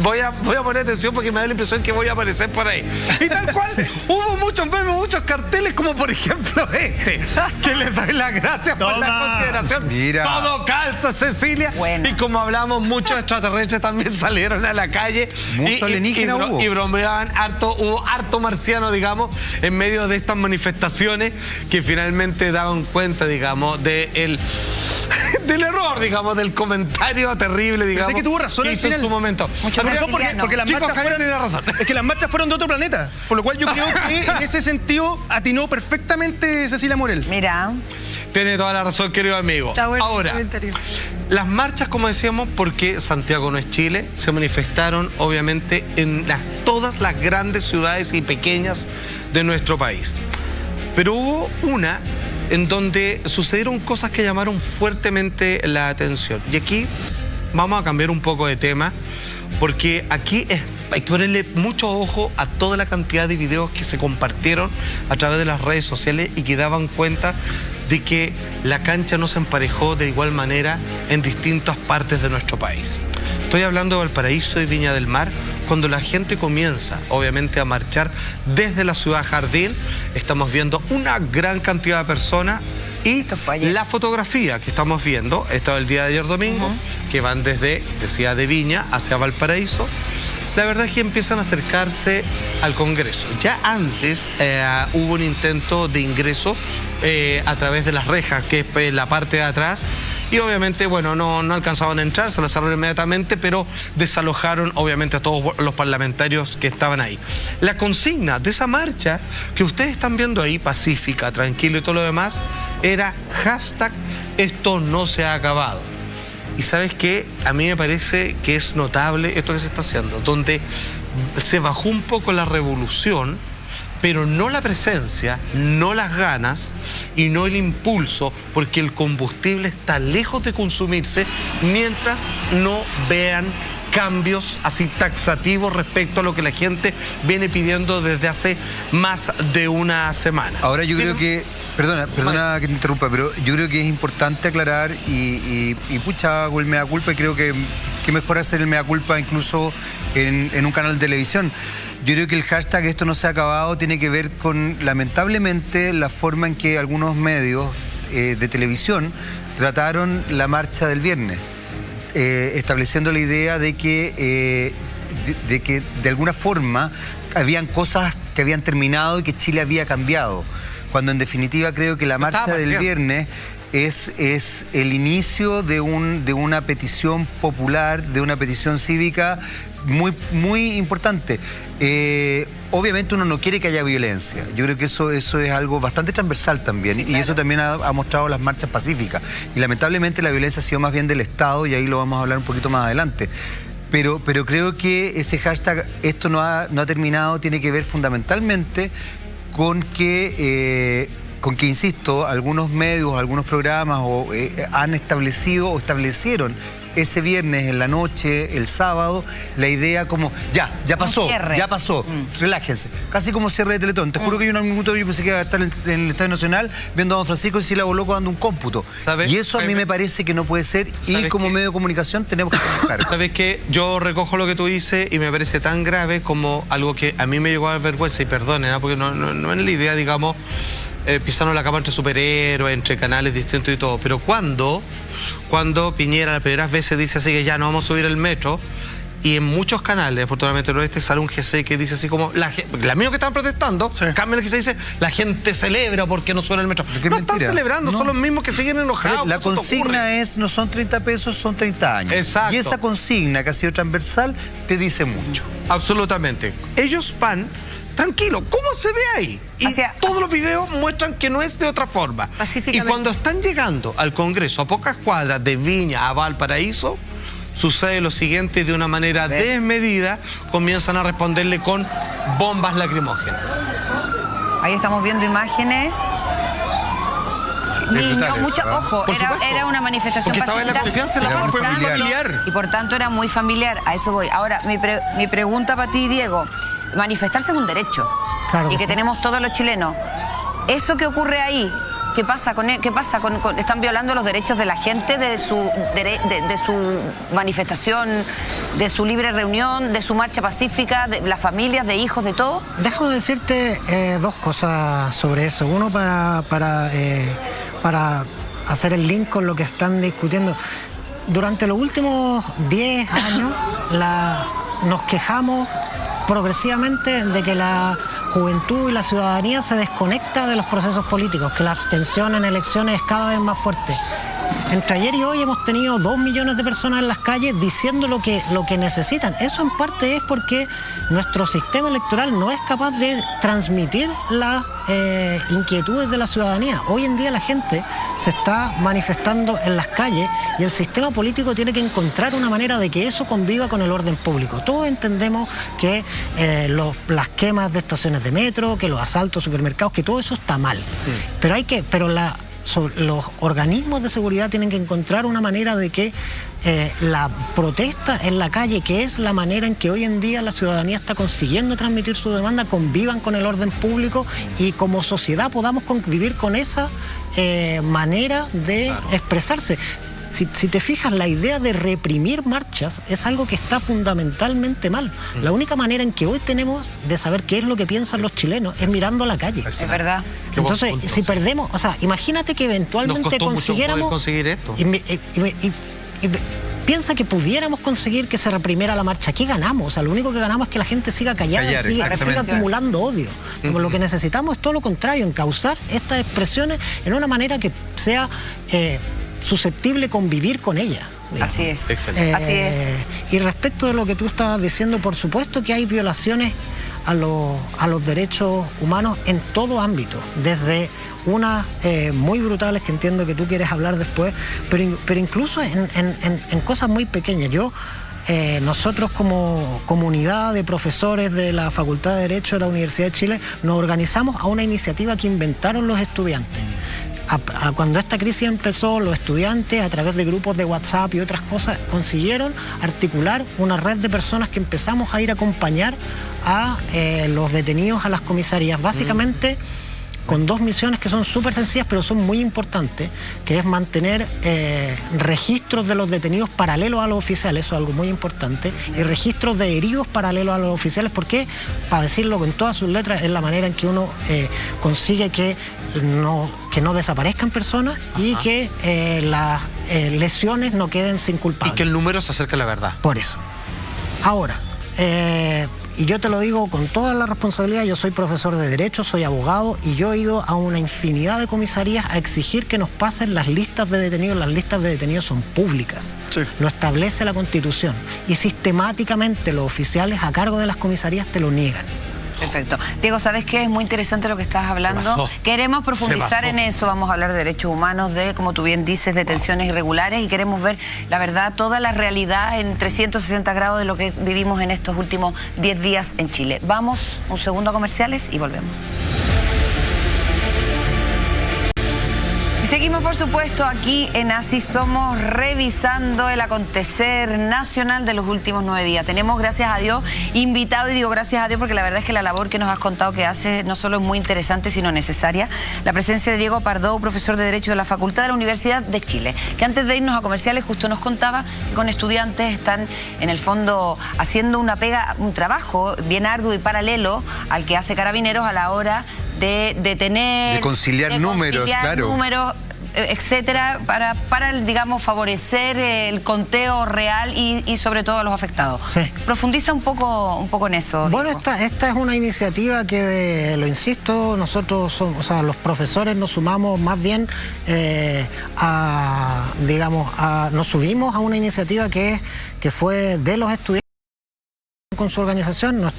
voy a poner atención porque me da la impresión que voy a aparecer por ahí. Y tal cual, hubo muchos memes, muchos carteles, como por ejemplo este, que les doy las gracias por la consideración. Mira. Todo calza, Cecilia. Bueno. Y como hablamos, muchos extraterrestres también salieron a la calle. Mucho alienígena hubo. Y bromeaban harto, hubo harto marciano, digamos, en medio de estas manifestaciones que finalmente daban cuenta, digamos, del error, digamos, del comentario terrible, digamos. Sé que tuvo razón al final. En su momento. Mucha razón porque las marchas tiene razón. Es que las marchas fueron de otro planeta. Por lo cual yo creo que en ese sentido atinó perfectamente Cecilia Morel. Mira. Tiene toda la razón, querido amigo. Ahora, las marchas, como decíamos, porque Santiago no es Chile, se manifestaron obviamente en todas las grandes ciudades y pequeñas de nuestro país. Pero hubo una en donde sucedieron cosas que llamaron fuertemente la atención. Y aquí vamos a cambiar un poco de tema, porque aquí hay que ponerle mucho ojo a toda la cantidad de videos que se compartieron a través de las redes sociales y que daban cuenta de que la cancha no se emparejó de igual manera en distintas partes de nuestro país. Estoy hablando de Valparaíso y Viña del Mar, cuando la gente comienza, obviamente, a marchar desde la ciudad Jardín. Estamos viendo una gran cantidad de personas y la fotografía que estamos viendo, esta el día de ayer domingo, que van desde Ciudad de Viña hacia Valparaíso. la verdad es que empiezan a acercarse al Congreso. Ya antes hubo un intento de ingreso a través de las rejas, que es la parte de atrás, y obviamente, bueno, no alcanzaban a entrar, se las cerraron inmediatamente, pero desalojaron obviamente a todos los parlamentarios que estaban ahí. La consigna de esa marcha que ustedes están viendo ahí, pacífica, tranquila y todo lo demás, era hashtag esto no se ha acabado. Y ¿sabes qué? A mí me parece que es notable esto que se está haciendo, donde se bajó un poco la revolución, pero no la presencia, no las ganas y no el impulso, porque el combustible está lejos de consumirse mientras no vean cambios así taxativos respecto a lo que la gente viene pidiendo desde hace más de una semana. Ahora yo creo que, perdona que te interrumpa, pero yo creo que es importante aclarar y pucha, hago el mea culpa, y creo que mejor hacer el mea culpa incluso en un canal de televisión. Yo creo que el hashtag esto no se ha acabado tiene que ver con, lamentablemente, la forma en que algunos medios de televisión trataron la marcha del viernes, estableciendo la idea de que de alguna forma habían cosas que habían terminado y que Chile había cambiado, cuando en definitiva creo que la marcha del viernes es el inicio de una petición popular, de una petición cívica muy importante. Obviamente uno no quiere que haya violencia. Yo creo que eso es algo bastante transversal también. Sí, claro. Y eso también ha mostrado las marchas pacíficas. Y lamentablemente la violencia ha sido más bien del Estado, y ahí lo vamos a hablar un poquito más adelante. Pero creo que ese hashtag esto no ha terminado tiene que ver fundamentalmente con que, insisto, algunos medios, algunos programas han establecido o establecieron ese viernes en la noche, el sábado, la idea como, ya pasó, relájense. Casi como cierre de Teletón. Te juro que yo en un minuto yo pensé que iba a estar en el Estadio Nacional viendo a don Francisco y Silao Loco dando un cómputo. ¿Sabes? Y eso a mí me parece que no puede ser, y como medio de comunicación tenemos que trabajar. ¿Sabes qué? Yo recojo lo que tú dices y me parece tan grave como algo que a mí me llegó a dar vergüenza, y perdonen, porque no es la idea, digamos, pisando la cama entre superhéroes, entre canales distintos y todo, pero cuando Piñera las primeras veces dice así que ya no vamos a subir el metro, y en muchos canales, afortunadamente no sale un G6 que dice así como, los amigos que estaban protestando, cambian el que se dice, la gente celebra porque no suena el metro. No están celebrando, son los mismos que siguen enojados. La consigna es, no son 30 pesos, son 30 años. Exacto. Y esa consigna que ha sido transversal te dice mucho. Absolutamente. Ellos van tranquilo, ¿cómo se ve ahí? Y todos los videos muestran que no es de otra forma. Y cuando están llegando al Congreso, a pocas cuadras de Viña a Valparaíso, sucede lo siguiente: de una manera desmedida, comienzan a responderle con bombas lacrimógenas. Ahí estamos viendo imágenes. Niños, ojo, era una manifestación pacífica, y por tanto era muy familiar. A eso voy. Ahora, mi pregunta para ti, Diego: manifestarse es un derecho, claro, y que tenemos todos los chilenos. ¿Eso que ocurre ahí, qué pasa con están violando los derechos de la gente, de su manifestación, de su libre reunión, de su marcha pacífica, de las familias, de hijos, de todo? Déjame decirte dos cosas sobre eso. Uno, para hacer el link con lo que están discutiendo. Durante los últimos 10 años nos quejamos progresivamente de que la juventud y la ciudadanía se desconecta de los procesos políticos, que la abstención en elecciones es cada vez más fuerte. Entre ayer y hoy hemos tenido 2 millones de personas en las calles diciendo lo que necesitan. Eso en parte es porque nuestro sistema electoral no es capaz de transmitir las inquietudes de la ciudadanía. Hoy en día la gente se está manifestando en las calles y el sistema político tiene que encontrar una manera de que eso conviva con el orden público. Todos entendemos que las quemas de estaciones de metro, que los asaltos a supermercados, que todo eso está mal. Pero los organismos de seguridad tienen que encontrar una manera de que la protesta en la calle, que es la manera en que hoy en día la ciudadanía está consiguiendo transmitir su demanda, convivan con el orden público y como sociedad podamos convivir con esa manera de expresarse. Si te fijas, la idea de reprimir marchas es algo que está fundamentalmente mal. La única manera en que hoy tenemos de saber qué es lo que piensan los chilenos es mirando a la calle. Es verdad. Entonces, si perdemos, o sea, imagínate que eventualmente consiguiéramos... conseguir esto. piensa que pudiéramos conseguir que se reprimiera la marcha. ¿Qué ganamos? O sea, lo único que ganamos es que la gente siga callada y siga acumulando odio. Como lo que necesitamos es todo lo contrario, encauzar estas expresiones en una manera que sea susceptible convivir con ella. Digamos. Así es. Así es. Y respecto de lo que tú estabas diciendo, por supuesto que hay violaciones a los derechos humanos en todo ámbito, desde unas muy brutales que entiendo que tú quieres hablar después, pero incluso en cosas muy pequeñas. Nosotros como comunidad de profesores de la Facultad de Derecho de la Universidad de Chile nos organizamos a una iniciativa que inventaron los estudiantes. Cuando esta crisis empezó, los estudiantes, a través de grupos de WhatsApp y otras cosas, consiguieron articular una red de personas que empezamos a ir a acompañar a los detenidos a las comisarías, básicamente con dos misiones que son súper sencillas, pero son muy importantes, que es mantener registros de los detenidos paralelos a los oficiales, eso es algo muy importante, y registros de heridos paralelos a los oficiales, porque, para decirlo con todas sus letras, es la manera en que uno consigue que no desaparezcan personas y que las lesiones no queden sin culpables. Y que el número se acerque a la verdad. Por eso. Ahora, y yo te lo digo con toda la responsabilidad, yo soy profesor de Derecho, soy abogado, y yo he ido a una infinidad de comisarías a exigir que nos pasen las listas de detenidos. Las listas de detenidos son públicas, sí. Lo establece la Constitución, y sistemáticamente los oficiales a cargo de las comisarías te lo niegan. Perfecto. Diego, ¿sabes qué? Es muy interesante lo que estás hablando. Queremos profundizar en eso. Vamos a hablar de derechos humanos, de, como tú bien dices, detenciones irregulares, y queremos ver, la verdad, toda la realidad en 360 grados de lo que vivimos en estos últimos 10 días en Chile. Vamos un segundo a comerciales y volvemos. Seguimos, por supuesto, aquí en Así Somos, revisando el acontecer nacional de los últimos 9 días. Tenemos, gracias a Dios, invitado, y digo gracias a Dios porque la verdad es que la labor que nos has contado que hace no solo es muy interesante, sino necesaria. La presencia de Diego Pardo, profesor de Derecho de la Facultad de la Universidad de Chile, que antes de irnos a comerciales justo nos contaba que con estudiantes están, en el fondo, haciendo un trabajo bien arduo y paralelo al que hace Carabineros a la hora de detener, de conciliar números, etcétera, para digamos, favorecer el conteo real y sobre todo a los afectados. Sí. Profundiza un poco en eso. Bueno, Diego. esta es una iniciativa que, lo insisto, nosotros los profesores nos sumamos más bien nos subimos a una iniciativa que fue de los estudiantes con su organización.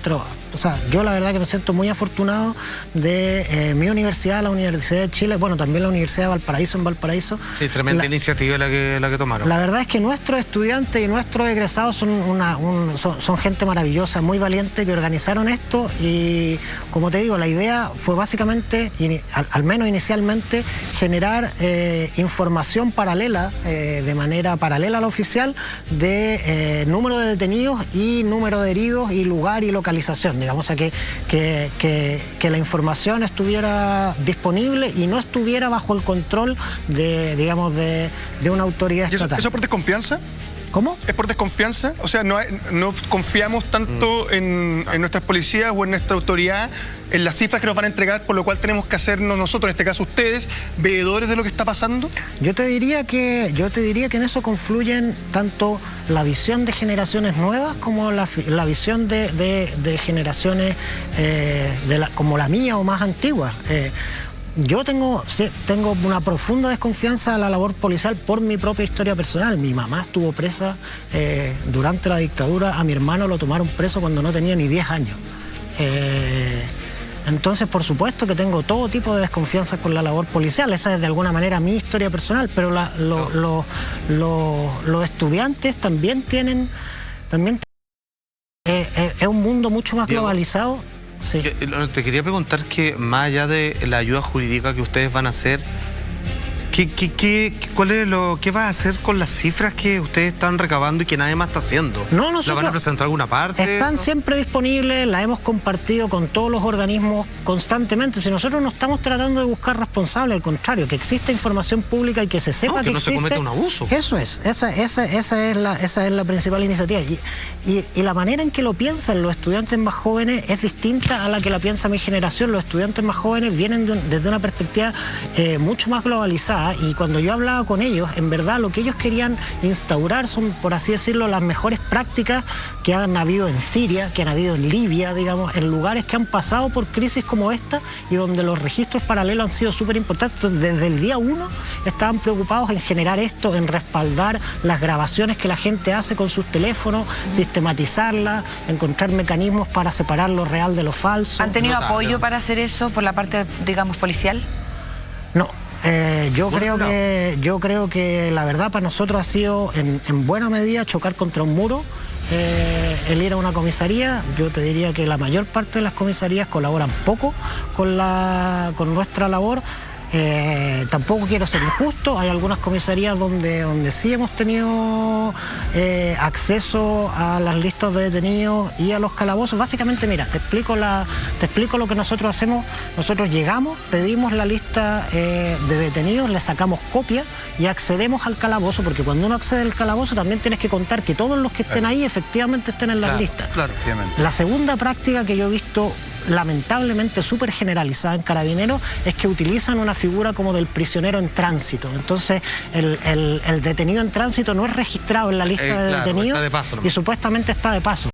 Yo la verdad que me siento muy afortunado de mi universidad, la Universidad de Chile, bueno, también la Universidad de Valparaíso, en Valparaíso. Sí, tremenda iniciativa la que tomaron. La verdad es que nuestros estudiantes y nuestros egresados son gente maravillosa, muy valiente, que organizaron esto, y como te digo, la idea fue básicamente, al menos inicialmente, generar información paralela, de manera paralela a la oficial, de número de detenidos y número de heridos y lugar y localización, digamos, o sea, que la información estuviera disponible y no estuviera bajo el control de una autoridad estatal. ¿Eso es por desconfianza? ¿Cómo? ¿Es por desconfianza? O sea, no confiamos tanto en nuestras policías o en nuestra autoridad, en las cifras que nos van a entregar, por lo cual tenemos que hacernos nosotros, en este caso ustedes, veedores de lo que está pasando. Yo te diría que en eso confluyen tanto la visión de generaciones nuevas como la visión de generaciones como la mía o más antiguas. Yo tengo una profunda desconfianza a la labor policial por mi propia historia personal. Mi mamá estuvo presa durante la dictadura, a mi hermano lo tomaron preso cuando no tenía ni 10 años. Entonces, por supuesto que tengo todo tipo de desconfianza con la labor policial. Esa es de alguna manera mi historia personal, pero los estudiantes también tienen... es un mundo mucho más globalizado. Sí. Te quería preguntar que, más allá de la ayuda jurídica que ustedes van a hacer, ¿qué va a hacer con las cifras que ustedes están recabando y que nadie más está haciendo? No, ¿La van a presentar a alguna parte? Están siempre disponibles, la hemos compartido con todos los organismos constantemente. Si nosotros no estamos tratando de buscar responsables, al contrario, que exista información pública y que se sepa que no existe. se cometa un abuso. Eso es, esa es la principal iniciativa. Y la manera en que lo piensan los estudiantes más jóvenes es distinta a la que la piensa mi generación. Los estudiantes más jóvenes vienen desde una perspectiva mucho más globalizada. pasada, y cuando yo hablaba con ellos, en verdad lo que ellos querían instaurar son, por así decirlo, las mejores prácticas que han habido en Siria, que han habido en Libia, digamos, en lugares que han pasado por crisis como esta y donde los registros paralelos han sido súper importantes. Entonces, desde el día 1 estaban preocupados en generar esto, en respaldar las grabaciones que la gente hace con sus teléfonos, sistematizarlas, encontrar mecanismos para separar lo real de lo falso. ¿Han tenido apoyo para hacer eso por la parte, digamos, policial? No. Yo creo que la verdad para nosotros ha sido en buena medida chocar contra un muro. El ir a una comisaría, yo te diría que la mayor parte de las comisarías colaboran poco con nuestra labor. Tampoco quiero ser injusto, hay algunas comisarías donde sí hemos tenido acceso a las listas de detenidos y a los calabozos. Básicamente, mira, te explico lo que nosotros hacemos. Nosotros llegamos, pedimos la lista de detenidos, le sacamos copia y accedemos al calabozo, porque cuando uno accede al calabozo también tienes que contar que todos los que estén ahí efectivamente estén en las listas. Claro, obviamente. La segunda práctica que yo he visto lamentablemente súper generalizada en Carabineros es que utilizan una figura como del prisionero en tránsito. Entonces el detenido en tránsito no es registrado en la lista de detenidos, está de paso, y supuestamente está de paso.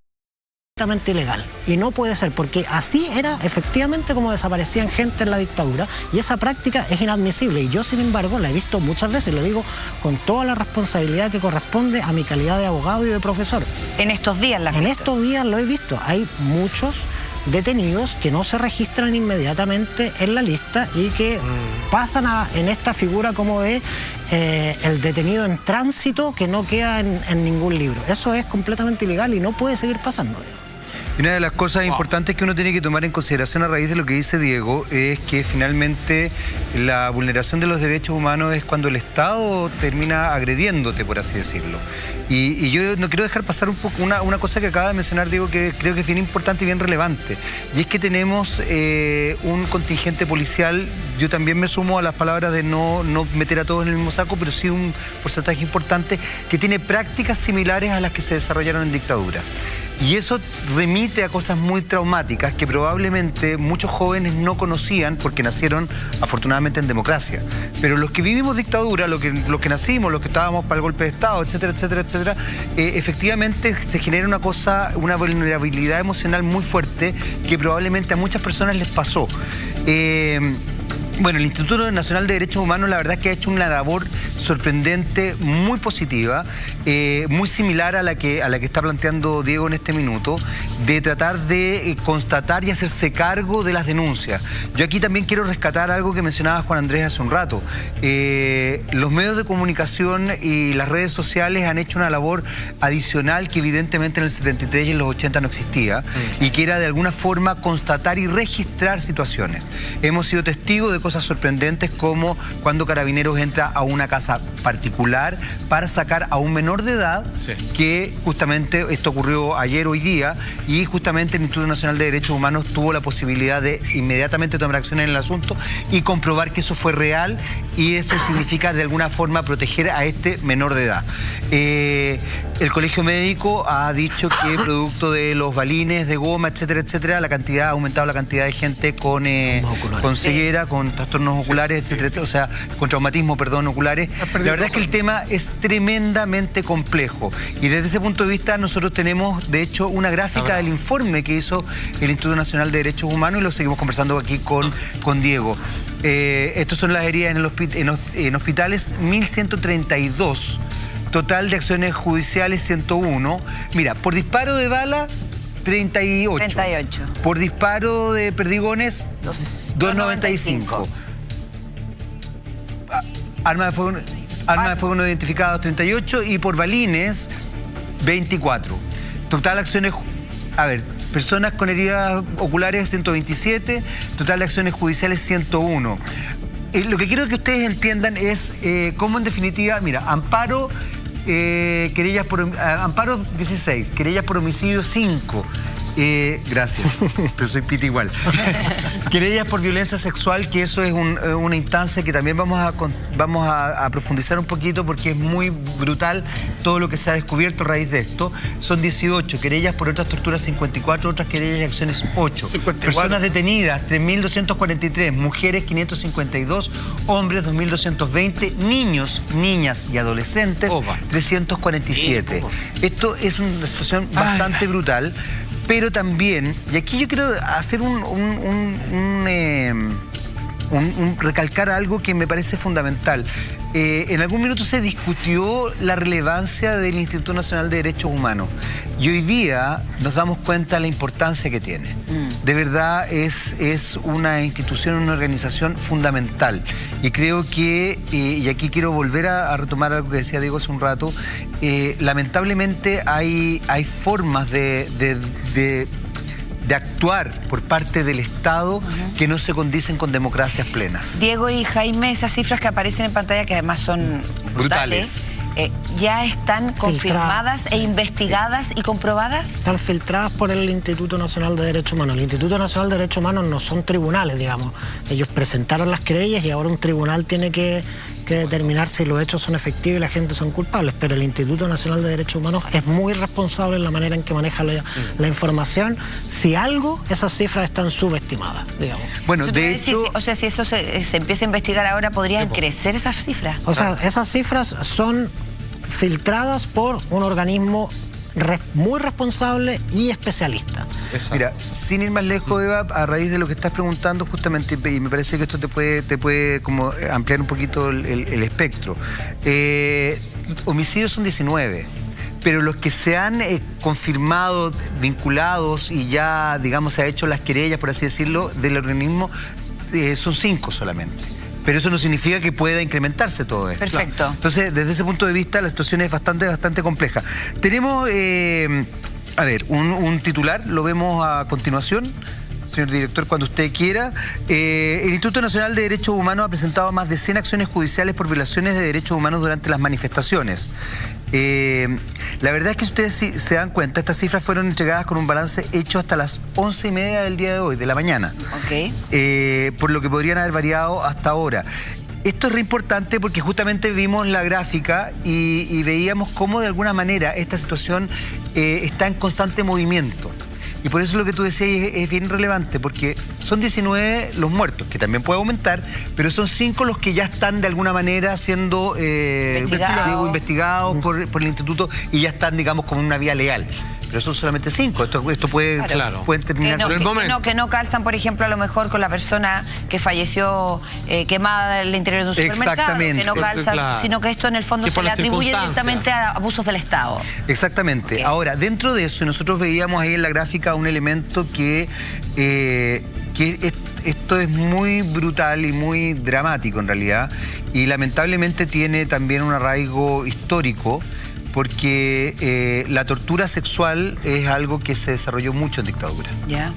Completamente ilegal, y no puede ser, porque así era efectivamente como desaparecían gente en la dictadura, y esa práctica es inadmisible, y yo sin embargo la he visto muchas veces, y lo digo con toda la responsabilidad que corresponde a mi calidad de abogado y de profesor. En estos días En estos días lo he visto, hay muchos detenidos que no se registran inmediatamente en la lista y que pasan en esta figura como de el detenido en tránsito que no queda en ningún libro. Eso es completamente ilegal y no puede seguir pasando. Y una de las cosas importantes que uno tiene que tomar en consideración a raíz de lo que dice Diego es que finalmente la vulneración de los derechos humanos es cuando el Estado termina agrediéndote, por así decirlo. Y yo no quiero dejar pasar un poco una cosa que acaba de mencionar Diego, que creo que es bien importante y bien relevante. Y es que tenemos un contingente policial, yo también me sumo a las palabras de no meter a todos en el mismo saco, pero sí un porcentaje importante que tiene prácticas similares a las que se desarrollaron en dictadura. Y eso remite a cosas muy traumáticas que probablemente muchos jóvenes no conocían porque nacieron afortunadamente en democracia. Pero los que vivimos dictadura, los que nacimos, los que estábamos para el golpe de Estado, etcétera, etcétera, etcétera, efectivamente se genera una vulnerabilidad emocional muy fuerte que probablemente a muchas personas les pasó. Bueno, el Instituto Nacional de Derechos Humanos la verdad es que ha hecho una labor sorprendente, muy positiva, muy similar a la que está planteando Diego en este minuto, de tratar de constatar y hacerse cargo de las denuncias. Yo aquí también quiero rescatar algo que mencionaba Juan Andrés hace un rato. Los medios de comunicación y las redes sociales han hecho una labor adicional que evidentemente en el 73 y en los 80 no existía, y que era de alguna forma constatar y registrar situaciones. Hemos sido testigos de cosas sorprendentes como cuando Carabineros entra a una casa particular para sacar a un menor de edad, que justamente esto ocurrió ayer, hoy día, y justamente el Instituto Nacional de Derechos Humanos tuvo la posibilidad de inmediatamente tomar acción en el asunto y comprobar que eso fue real, y eso significa de alguna forma proteger a este menor de edad. El Colegio Médico ha dicho que producto de los balines de goma, etcétera, etcétera, ha aumentado la cantidad de gente con ceguera, con trastornos oculares, etcétera, etcétera, o sea, con traumatismo, perdón, oculares. La verdad es que el tema es tremendamente complejo, y desde ese punto de vista nosotros tenemos, de hecho, una gráfica del informe que hizo el Instituto Nacional de Derechos Humanos, y lo seguimos conversando aquí con Diego. Estas son las heridas en hospitales, 1132. Total de acciones judiciales, 101. Mira, por disparo de bala, 38. Por disparo de perdigones, 295. Arma de fuego no identificadas, 38. Y por balines, 24. Total acciones... A ver, personas con heridas oculares, 127. Total de acciones judiciales, 101. Lo que quiero que ustedes entiendan es cómo en definitiva... Mira, amparo... amparo 16, querellas por homicidio 5, Gracias, pero soy pita igual. Querellas por violencia sexual, que eso es una instancia que también vamos a profundizar un poquito porque es muy brutal todo lo que se ha descubierto a raíz de esto. Son 18, querellas por otras torturas 54, otras querellas y acciones 8. 54. Personas detenidas 3.243, mujeres 552, hombres 2.220, niños, niñas y adolescentes 347. Esto es una situación bastante brutal. Pero también, y aquí yo quiero hacer recalcar algo que me parece fundamental. En algún minuto se discutió la relevancia del Instituto Nacional de Derechos Humanos y hoy día nos damos cuenta de la importancia que tiene. De verdad es una institución, una organización fundamental y creo que, y aquí quiero volver a retomar algo que decía Diego hace un rato, lamentablemente hay formas de actuar por parte del Estado que no se condicen con democracias plenas. Diego y Jaime, esas cifras que aparecen en pantalla, que además son brutales, ¿ya están confirmadas e investigadas y comprobadas? Están filtradas por el Instituto Nacional de Derechos Humanos. El Instituto Nacional de Derechos Humanos no son tribunales, digamos. Ellos presentaron las querellas y ahora un tribunal tiene que determinar si los hechos son efectivos y la gente son culpables, pero el Instituto Nacional de Derechos Humanos es muy responsable en la manera en que maneja la información. Si algo, esas cifras están subestimadas, digamos. Bueno, de hecho... o sea, si eso se empieza a investigar ahora, ¿podrían crecer esas cifras? O sea, esas cifras son filtradas por un organismo muy responsable y especialista. Exacto. Mira, sin ir más lejos, Eva, a raíz de lo que estás preguntando justamente, y me parece que esto te puede como ampliar un poquito el espectro. Homicidios son 19, pero los que se han confirmado, vinculados y ya, digamos, se ha hecho las querellas, por así decirlo, del organismo, son 5 solamente. Pero eso no significa que pueda incrementarse todo esto. Perfecto. Entonces, desde ese punto de vista, la situación es bastante compleja. Tenemos, a ver, un titular, lo vemos a continuación. Señor director, cuando usted quiera. El Instituto Nacional de Derechos Humanos ha presentado más de 100 acciones judiciales por violaciones de derechos humanos durante las manifestaciones. La verdad es que si ustedes se dan cuenta, estas cifras fueron entregadas con un balance hecho hasta las 11:30 del día de hoy, de la mañana. Por lo que podrían haber variado hasta ahora. Esto es re importante porque justamente vimos la gráfica y veíamos cómo de alguna manera esta situación está en constante movimiento. Y por eso lo que tú decías es bien relevante, porque son 19 los muertos, que también puede aumentar, pero son 5 los que ya están de alguna manera siendo investigados por el instituto y ya están, digamos, como en una vía legal. Pero son solamente 5. Esto puede, pueden terminar por el momento. Que no calzan, por ejemplo, a lo mejor con la persona que falleció quemada en el interior de un supermercado. Que no calzan, sino que esto en el fondo se le atribuye directamente a abusos del Estado. Exactamente. Ahora, dentro de eso, nosotros veíamos ahí en la gráfica un elemento que esto es muy brutal y muy dramático en realidad, y lamentablemente tiene también un arraigo histórico, porque la tortura sexual es algo que se desarrolló mucho en dictadura.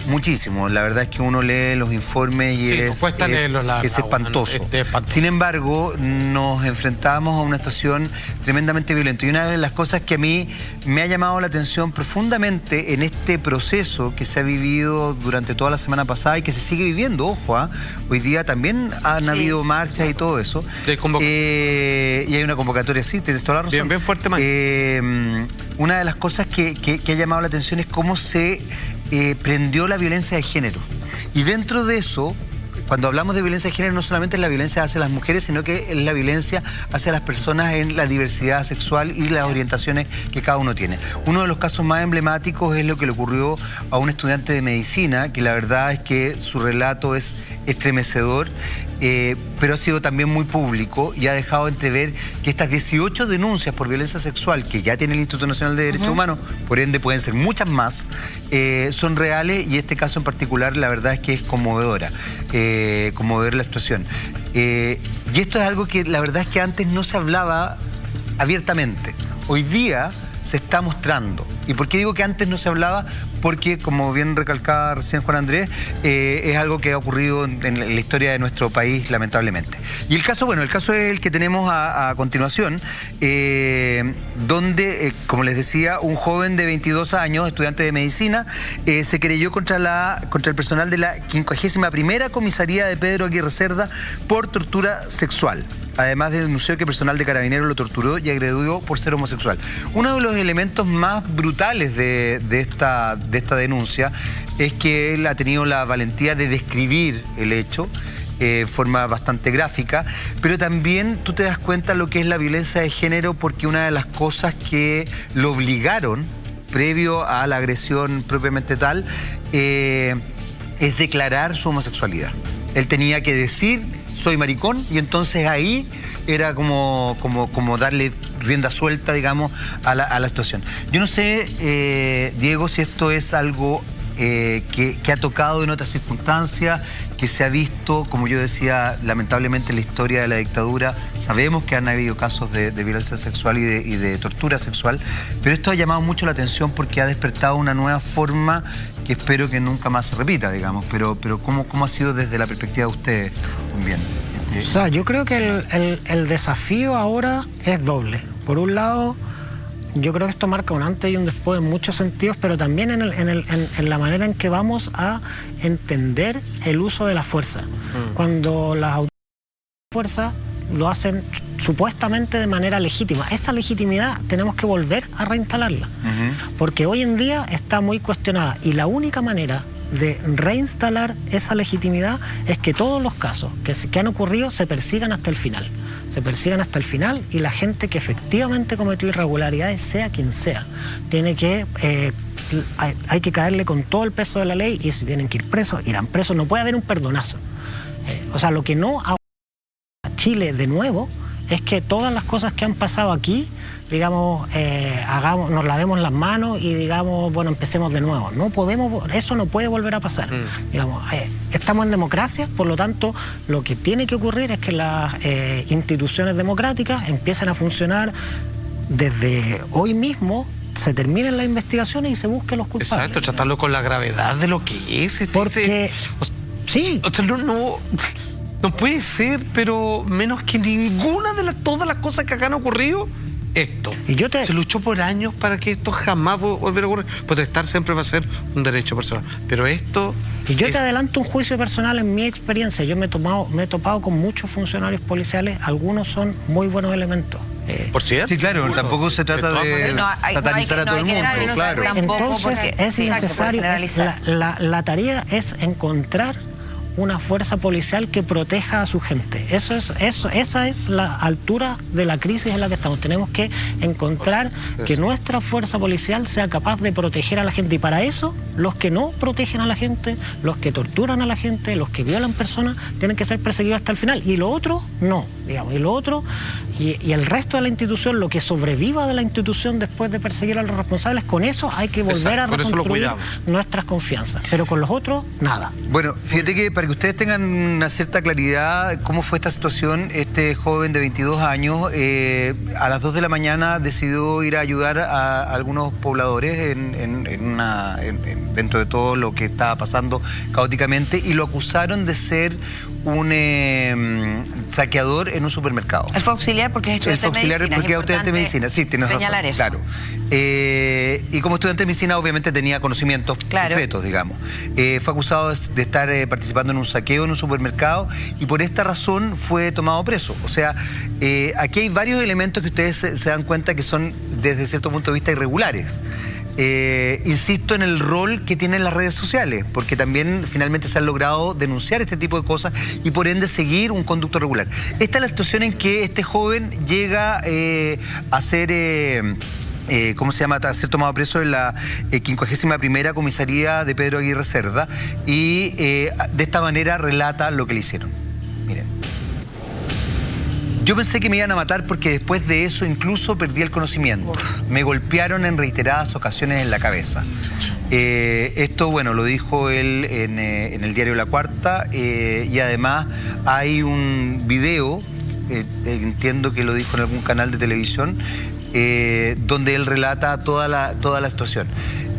Muchísimo. La verdad es que uno lee los informes y es espantoso. Sin embargo, nos enfrentamos a una situación tremendamente violenta. Y una de las cosas que a mí me ha llamado la atención profundamente en este proceso que se ha vivido durante toda la semana pasada y que se sigue viviendo, ojo, hoy día también han habido marchas y todo eso. Y hay una convocatoria, sí, tienes toda la razón. Bien fuerte, man. Una de las cosas que ha llamado la atención es cómo se prendió la violencia de género. Y dentro de eso, cuando hablamos de violencia de género, no solamente es la violencia hacia las mujeres, sino que es la violencia hacia las personas en la diversidad sexual y las orientaciones que cada uno tiene. Uno de los casos más emblemáticos es lo que le ocurrió a un estudiante de medicina, que la verdad es que su relato es estremecedor, pero ha sido también muy público y ha dejado entrever que estas 18 denuncias por violencia sexual que ya tiene el Instituto Nacional de Derechos Humanos, por ende pueden ser muchas más, son reales, y este caso en particular la verdad es que es conmovedora, conmovedora la situación. Y esto es algo que la verdad es que antes no se hablaba abiertamente. Hoy día se está mostrando. ¿Y por qué digo que antes no se hablaba? Porque, como bien recalcaba recién Juan Andrés, es algo que ha ocurrido en la historia de nuestro país, lamentablemente. Y el caso, bueno, el caso es el que tenemos a continuación, donde, como les decía, un joven de 22 años, estudiante de medicina, se querelló contra el personal de la 51ª Comisaría de Pedro Aguirre Cerda por tortura sexual. Además denunció que personal de Carabineros lo torturó y agredió por ser homosexual. Uno de los elementos más brutales de esta denuncia es que él ha tenido la valentía de describir el hecho de forma bastante gráfica, pero también tú te das cuenta lo que es la violencia de género, porque una de las cosas que lo obligaron, previo a la agresión propiamente tal, es declarar su homosexualidad. Él tenía que decir: soy maricón, y entonces ahí era como darle rienda suelta, digamos, a la situación. Yo no sé, Diego, si esto es algo que ha tocado en otras circunstancias, que se ha visto, como yo decía, lamentablemente en la historia de la dictadura. Sabemos que han habido casos de violencia sexual y de tortura sexual, pero esto ha llamado mucho la atención porque ha despertado una nueva forma que espero que nunca más se repita, digamos. Pero ¿cómo ha sido desde la perspectiva de ustedes también? O sea, yo creo que el desafío ahora es doble. Por un lado, yo creo que esto marca un antes y un después en muchos sentidos, pero también en la manera en que vamos a entender el uso de la fuerza. Cuando las autoridades de fuerza lo hacen supuestamente de manera legítima. Esa legitimidad tenemos que volver a reinstalarla, porque hoy en día está muy cuestionada, y la única manera de reinstalar esa legitimidad es que todos los casos que han ocurrido se persigan hasta el final. Se persigan hasta el final, y la gente que efectivamente cometió irregularidades, sea quien sea, tiene que hay que caerle con todo el peso de la ley, y si tienen que ir presos, irán presos. No puede haber un perdonazo. O sea, lo que no ha a Chile de nuevo es que todas las cosas que han pasado aquí, digamos, nos lavemos las manos y digamos, bueno, empecemos de nuevo. No podemos, eso no puede volver a pasar. Digamos, estamos en democracia, por lo tanto, lo que tiene que ocurrir es que las instituciones democráticas empiecen a funcionar desde hoy mismo, se terminen las investigaciones y se busquen los culpables. Exacto, tratarlo con la gravedad de lo que es. Porque, sí. O sea, no puede ser, pero menos que ninguna de todas las cosas que acá han ocurrido, esto. Se luchó por años para que esto jamás volviera a ocurrir. Protestar siempre va a ser un derecho personal. Pero esto... Y yo te adelanto un juicio personal en mi experiencia. Yo me he topado con muchos funcionarios policiales. Algunos son muy buenos elementos. ¿Por cierto? Sí, claro, tampoco se trata de satanizar a todo el mundo, claro. Entonces es innecesario. La tarea es encontrar una fuerza policial que proteja a su gente. Esa es la altura de la crisis en la que estamos. Tenemos que encontrar que nuestra fuerza policial sea capaz de proteger a la gente, y para eso los que no protegen a la gente, los que torturan a la gente, los que violan personas, tienen que ser perseguidos hasta el final, y lo otro no, digamos, y lo otro y el resto de la institución, lo que sobreviva de la institución después de perseguir a los responsables, con eso hay que volver a reconstruir nuestras confianzas, pero con los otros, nada. Bueno, fíjate que para que ustedes tengan una cierta claridad cómo fue esta situación, este joven de 22 años a las 2 de la mañana decidió ir a ayudar a algunos pobladores dentro de todo lo que estaba pasando caóticamente, y lo acusaron de ser un saqueador en un supermercado. Él fue auxiliar porque es estudiante de medicina. Porque es estudiante de medicina, sí, tienes razón. Señalar eso. Claro. Y como estudiante de medicina obviamente tenía conocimientos concretos, digamos. Fue acusado de estar participando en un saqueo en un supermercado, y por esta razón fue tomado preso. O sea, aquí hay varios elementos que ustedes se dan cuenta que son desde cierto punto de vista irregulares. Insisto en el rol que tienen las redes sociales, porque también finalmente se han logrado denunciar este tipo de cosas y por ende seguir un conducto regular. Esta es la situación en que este joven llega a ser... ¿cómo se llama? A ser tomado preso en la 51ª Comisaría de Pedro Aguirre Cerda, y de esta manera relata lo que le hicieron. Miren. Yo pensé que me iban a matar porque después de eso incluso perdí el conocimiento. Me golpearon en reiteradas ocasiones en la cabeza. Esto, bueno, lo dijo él en el diario La Cuarta, y además hay un video, entiendo que lo dijo en algún canal de televisión, donde él relata toda la situación.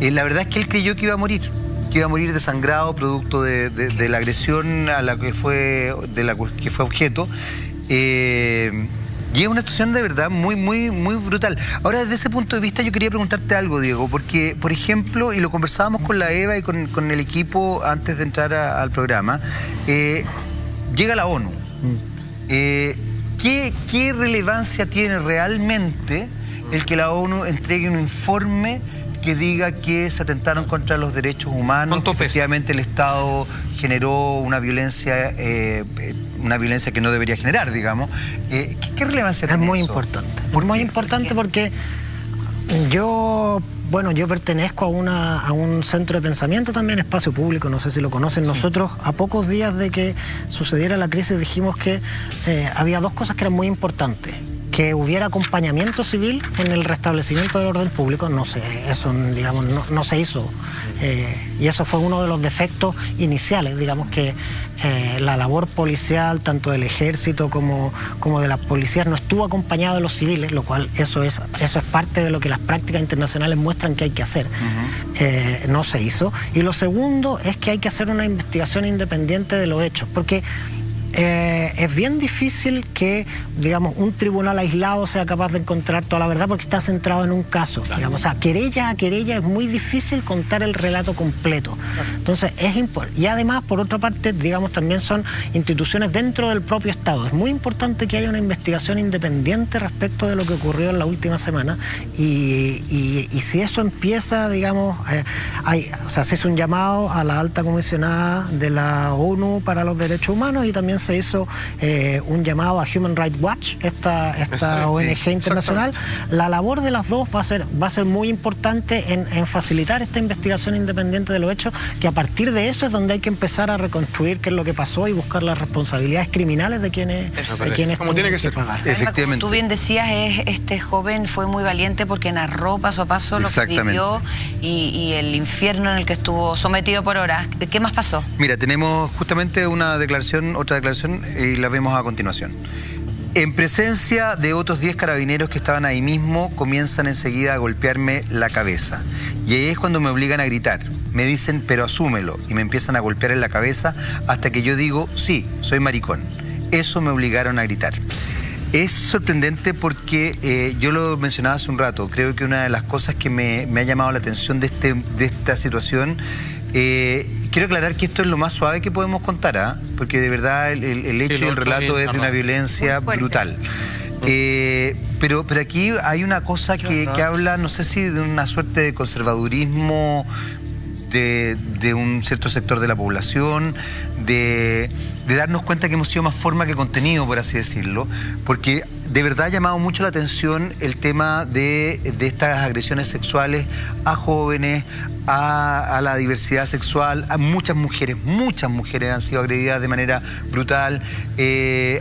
La verdad es que él creyó que iba a morir desangrado producto de la agresión a la que fue objeto. Y es una situación de verdad muy brutal. Ahora, desde ese punto de vista, yo quería preguntarte algo, Diego, porque, por ejemplo, y lo conversábamos con la Eva y con el equipo antes de entrar al programa, llega la ONU. ¿Qué relevancia tiene realmente el que la ONU entregue un informe que diga que se atentaron contra los derechos humanos, que efectivamente el Estado generó una violencia que no debería generar, digamos? ¿Qué relevancia tiene eso? Es muy importante. Es muy importante porque yo pertenezco a un centro de pensamiento también, Espacio Público, no sé si lo conocen. Sí. Nosotros, a pocos días de que sucediera la crisis, dijimos que había dos cosas que eran muy importantes. Que hubiera acompañamiento civil en el restablecimiento del orden público, no sé, eso, digamos, no se hizo. Y eso fue uno de los defectos iniciales, digamos, que la labor policial, tanto del ejército como de las policías, no estuvo acompañado de los civiles, lo cual eso es parte de lo que las prácticas internacionales muestran que hay que hacer. No se hizo. Y lo segundo es que hay que hacer una investigación independiente de los hechos, porque es bien difícil que, digamos, un tribunal aislado sea capaz de encontrar toda la verdad porque está centrado en un caso. Claro. Digamos, o sea, querella a querella es muy difícil contar el relato completo. Claro. Entonces, es importante. Y además, por otra parte, digamos, también son instituciones dentro del propio Estado. Es muy importante que haya una investigación independiente respecto de lo que ocurrió en la última semana. Y si eso empieza, digamos, se hizo un llamado a la alta comisionada de la ONU para los Derechos Humanos y también se hizo un llamado a Human Rights Watch, esta ONG internacional. La labor de las dos va a ser muy importante en facilitar esta investigación independiente de los hechos, que a partir de eso es donde hay que empezar a reconstruir qué es lo que pasó y buscar las responsabilidades criminales de quienes como tiene que ser. Pagar. Efectivamente. Como tú bien decías, este joven fue muy valiente porque narró paso a paso lo que vivió y el infierno en el que estuvo sometido por horas. ¿Qué más pasó? Mira, tenemos justamente otra declaración y la vemos a continuación. En presencia de otros 10 carabineros que estaban ahí mismo, comienzan enseguida a golpearme la cabeza. Y ahí es cuando me obligan a gritar. Me dicen, pero asúmelo. Y me empiezan a golpear en la cabeza hasta que yo digo, sí, soy maricón. Eso me obligaron a gritar. Es sorprendente porque yo lo mencionaba hace un rato. Creo que una de las cosas que me ha llamado la atención de esta situación... quiero aclarar que esto es lo más suave que podemos contar, porque de verdad el hecho y el relato es de una violencia brutal. Pero aquí hay una cosa que habla, no sé si de una suerte de conservadurismo de un cierto sector de la población, de darnos cuenta que hemos sido más forma que contenido, por así decirlo, porque de verdad ha llamado mucho la atención el tema de estas agresiones sexuales a jóvenes, a la diversidad sexual, a muchas mujeres han sido agredidas de manera brutal,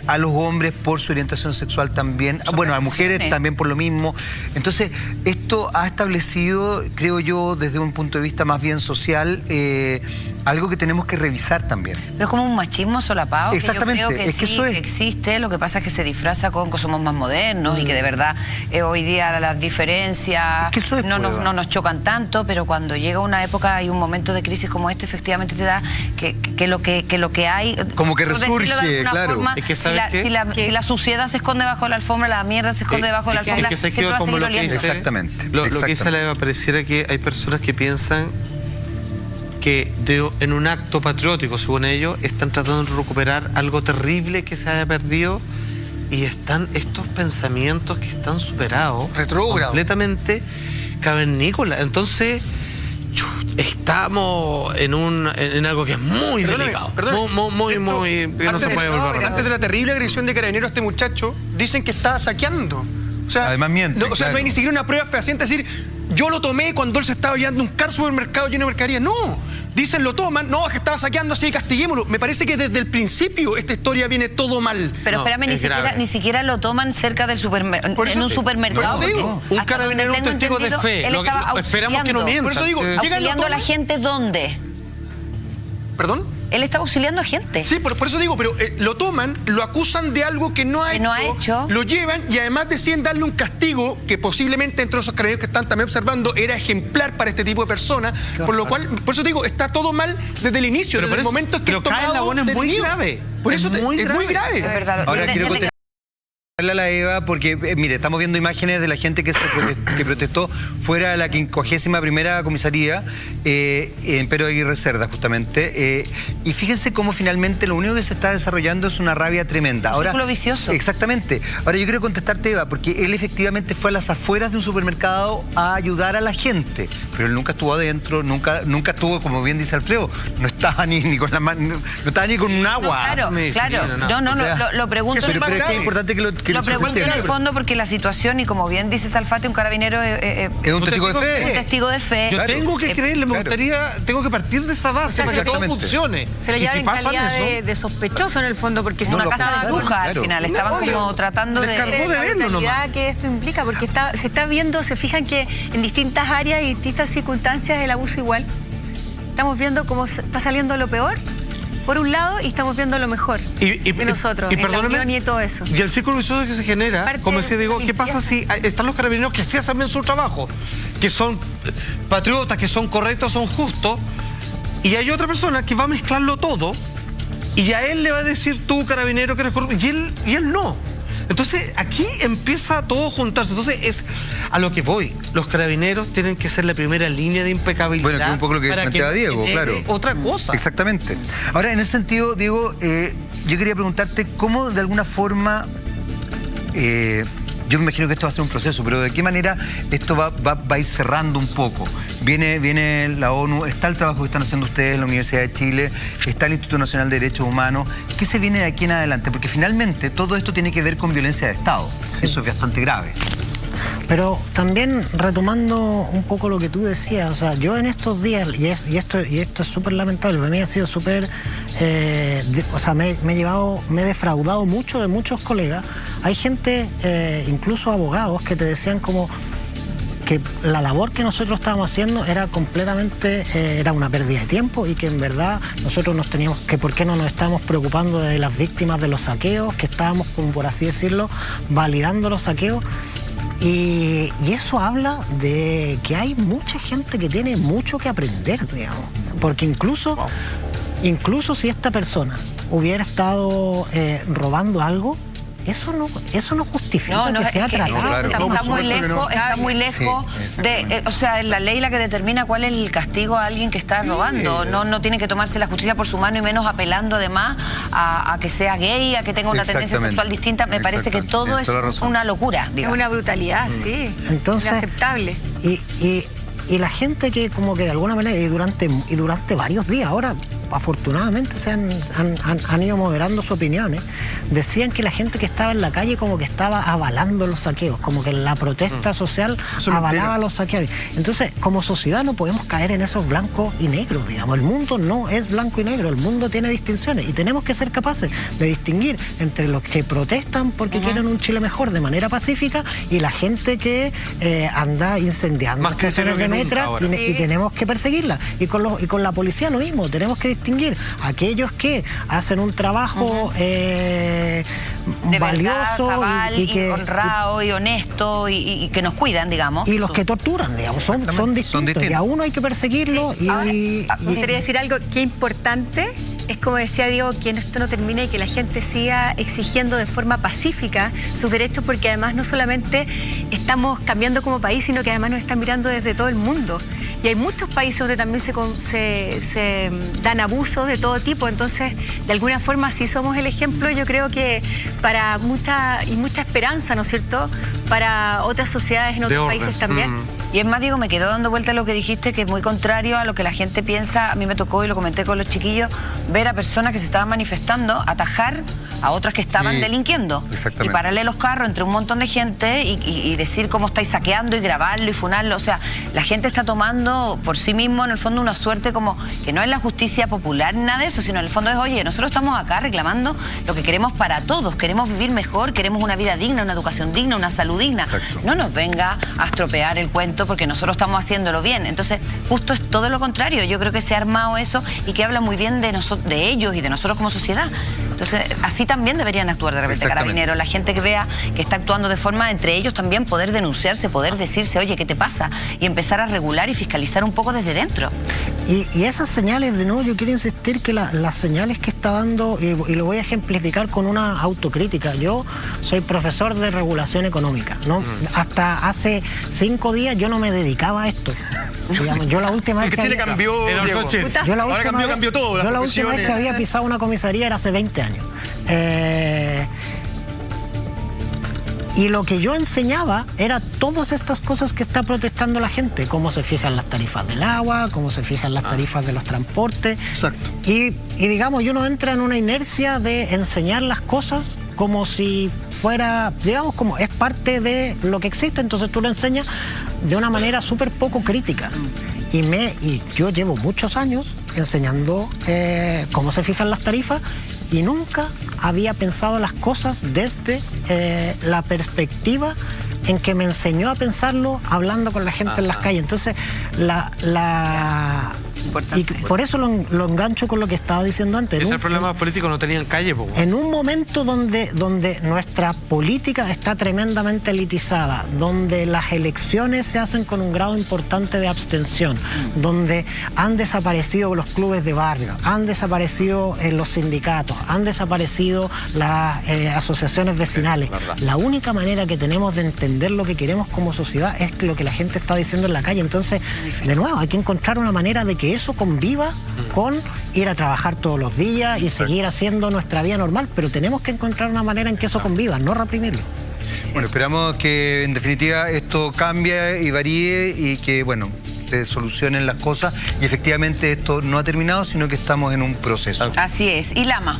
a los hombres por su orientación sexual también, bueno, a mujeres también por lo mismo. Entonces, esto ha establecido, creo yo, desde un punto de vista más bien social, algo que tenemos que revisar también. Pero es como un machismo solapado. Exactamente. Que yo creo que sí, que existe, lo que pasa es que se disfraza con que somos más modernos y que de verdad hoy día las diferencias no nos chocan tanto, pero cuando llega una época y un momento de crisis como este, efectivamente te da que lo que hay... Como que resurge, claro. Forma, es que si la suciedad se esconde bajo la alfombra, la mierda se esconde bajo la alfombra, siempre va a seguir oliendo. Exactamente. Lo que dice la Eva, pareciera que hay personas que piensan que en un acto patriótico, según ellos, están tratando de recuperar algo terrible que se haya perdido y están estos pensamientos que están superados, retrógrados, completamente cavernícolas. Entonces, estamos en algo que es muy delicado. No se puede volver. Antes de la terrible agresión de Carabineros a este muchacho, dicen que estaba saqueando. O sea, además miente, no, no hay ni siquiera una prueba fehaciente, es decir, yo lo tomé cuando él se estaba llevando un carro supermercado lleno de mercadería. No, dicen lo toman, no, es que estaba saqueando, así que castiguémoslo. Me parece que desde el principio esta historia viene todo mal. Pero espérame, ni siquiera lo toman cerca del supermercado, en un supermercado. Por eso digo, un carabinero, un testigo de fe. Él estaba esperamos que no mienta. Por eso digo, auxiliando a la gente, ¿dónde? ¿Perdón? Él está auxiliando a gente. Sí, por eso digo, pero lo toman, lo acusan de algo que no ha hecho, lo llevan y además deciden darle un castigo que posiblemente entre esos carabineros que están también observando era ejemplar para este tipo de personas, por lo cual, por eso digo, está todo mal desde el inicio, desde el momento en que es tomado es muy grave. Por eso es muy grave. Es verdad. Ahora quiero contestarle a la Eva porque, mire, estamos viendo imágenes de la gente que protestó fuera de la 51ª comisaría en Pedro Aguirre Cerda, justamente. Y fíjense cómo finalmente lo único que se está desarrollando es una rabia tremenda. Ahora, círculo vicioso. Exactamente. Ahora yo quiero contestarte, Eva, porque él efectivamente fue a las afueras de un supermercado a ayudar a la gente, pero él nunca estuvo adentro, nunca estuvo, como bien dice Alfredo, no estaba ni con la mano, no estaba ni con un agua. No, claro. No, lo pregunto. Pero es que es importante que lo pregunto en el fondo porque la situación, y como bien dice Salfate, un carabinero es un testigo de fe. Un testigo de fe. Yo tengo que creerle, me gustaría, tengo que partir de esa base para que todo funcione. Se lo llevan en calidad de sospechoso en el fondo, porque es una casa de brujas al final. Estaban como tratando de verlo nomás. Que esto implica, porque se está viendo, se fijan que en distintas áreas y distintas circunstancias el abuso igual. Estamos viendo cómo está saliendo lo peor por un lado, y estamos viendo lo mejor de nosotros, en la unión y todo eso. Y el círculo vicioso que se genera, como decía Diego, ¿qué pasa si están los carabineros que sí hacen bien su trabajo? Que son patriotas, que son correctos, son justos, y hay otra persona que va a mezclarlo todo, y a él le va a decir tú, carabinero, que eres corrupto, y él no. Entonces, aquí empieza todo a juntarse. Entonces, es a lo que voy. Los carabineros tienen que ser la primera línea de impecabilidad. Bueno, que es un poco lo que planteaba Diego, claro. Otra cosa. Exactamente. Ahora, en ese sentido, Diego, yo quería preguntarte cómo de alguna forma... yo me imagino que esto va a ser un proceso, pero ¿de qué manera esto va a ir cerrando un poco? Viene la ONU, está el trabajo que están haciendo ustedes en la Universidad de Chile, está el Instituto Nacional de Derechos Humanos. ¿Qué se viene de aquí en adelante? Porque finalmente todo esto tiene que ver con violencia de Estado. Sí. Eso es bastante grave. Pero también retomando un poco lo que tú decías, o sea, yo en estos días, y esto es súper lamentable, para mí ha sido súper, o sea, me he defraudado mucho de muchos colegas. Hay gente, incluso abogados, que te decían como que la labor que nosotros estábamos haciendo era completamente, era una pérdida de tiempo, y que en verdad nosotros nos teníamos que, ¿por qué no nos estábamos preocupando de las víctimas de los saqueos? Que estábamos, como por así decirlo, validando los saqueos. Y eso habla de que hay mucha gente que tiene mucho que aprender, digamos. Porque incluso si esta persona hubiera estado robando algo, eso no justifica que sea tratado. Está muy lejos de... o sea, es la ley la que determina cuál es el castigo a alguien que está robando. No tiene que tomarse la justicia por su mano, y menos apelando además a que sea gay, a que tenga una tendencia sexual distinta. Me parece que todo es una locura, digamos. Es una brutalidad, sí. Entonces, inaceptable. Y la gente que como que de alguna manera, y durante varios días, ahora afortunadamente se han ido moderando sus opiniones, decían que la gente que estaba en la calle como que estaba avalando los saqueos, como que la protesta social avalaba los saqueos. Entonces, como sociedad no podemos caer en esos blancos y negros, digamos. El mundo no es blanco y negro, el mundo tiene distinciones, y tenemos que ser capaces de distinguir entre los que protestan porque quieren un Chile mejor de manera pacífica, y la gente que anda incendiando estaciones de metro, y tenemos que perseguirla. Y con la policía lo mismo, tenemos que distinguir aquellos que hacen un trabajo valioso, verdad, y honrado y honesto, y que nos cuidan, digamos. Y los que torturan, digamos, son distintos. Y a uno hay que perseguirlo. Sí. Me gustaría decir algo que importante. Es como decía Diego, que esto no termine y que la gente siga exigiendo de forma pacífica sus derechos, porque además no solamente estamos cambiando como país, sino que además nos están mirando desde todo el mundo. Y hay muchos países donde también se dan abusos de todo tipo. Entonces, de alguna forma, si somos el ejemplo, yo creo que para mucha esperanza, ¿no es cierto?, para otras sociedades en otros países también. Y es más, Diego, me quedó dando vuelta lo que dijiste, que es muy contrario a lo que la gente piensa. A mí me tocó, y lo comenté con los chiquillos, ver a personas que se estaban manifestando atajar a otras que estaban Sí, delinquiendo. exactamente. Y pararle los carros entre un montón de gente y decir cómo estáis saqueando y grabarlo y funarlo. O sea, la gente está tomando por sí mismo, en el fondo, una suerte como que no es la justicia popular ni nada de eso, sino en el fondo es, oye, nosotros estamos acá reclamando lo que queremos para todos. Queremos vivir mejor, queremos una vida digna, una educación digna, una salud digna. Exacto. No nos venga a estropear el cuento porque nosotros estamos haciéndolo bien. Entonces, justo es todo lo contrario. Yo creo que se ha armado eso y que habla muy bien de ellos y de nosotros como sociedad. Entonces, así también deberían actuar de repente Exactamente. Carabineros. La gente que vea que está actuando de forma, entre ellos también poder denunciarse, poder decirse, oye, ¿qué te pasa? Y empezar a regular y fiscalizar un poco desde dentro. Y esas señales, de nuevo, yo quiero insistir que las señales que está dando, y lo voy a ejemplificar con una autocrítica. Yo soy profesor de regulación económica, ¿no? Hasta hace 5 días yo no me dedicaba a esto. Digamos, yo la última vez Es que Chile cambió, Era Diego. otro Chile. Yo la Ahora última cambió todo, las Yo la última vez que profesiones. había pisado una comisaría era hace 20 años. Y lo que yo enseñaba era todas estas cosas que está protestando la gente, cómo se fijan las tarifas del agua, cómo se fijan las tarifas de los transportes. Exacto. Y digamos, uno entra en una inercia de enseñar las cosas como si fuera, digamos, como es parte de lo que existe, entonces tú lo enseñas de una manera súper poco crítica. Y yo llevo muchos años enseñando cómo se fijan las tarifas y nunca había pensado las cosas desde la perspectiva en que me enseñó a pensarlo hablando con la gente en las calles. Entonces, y por eso lo engancho con lo que estaba diciendo antes. Ese es el problema, los políticos no tenían calle, po. En un momento donde nuestra política está tremendamente elitizada, donde las elecciones se hacen con un grado importante de abstención, donde han desaparecido los clubes de barrio, han desaparecido los sindicatos, han desaparecido las asociaciones vecinales. La única manera que tenemos de entender lo que queremos como sociedad es lo que la gente está diciendo en la calle. Entonces, de nuevo, hay que encontrar una manera de que eso conviva con ir a trabajar todos los días y seguir haciendo nuestra vida normal, pero tenemos que encontrar una manera en que eso conviva, no reprimirlo. Bueno, esperamos que en definitiva esto cambie y varíe y que, bueno, se solucionen las cosas y efectivamente esto no ha terminado, sino que estamos en un proceso. Así es. Y Lama,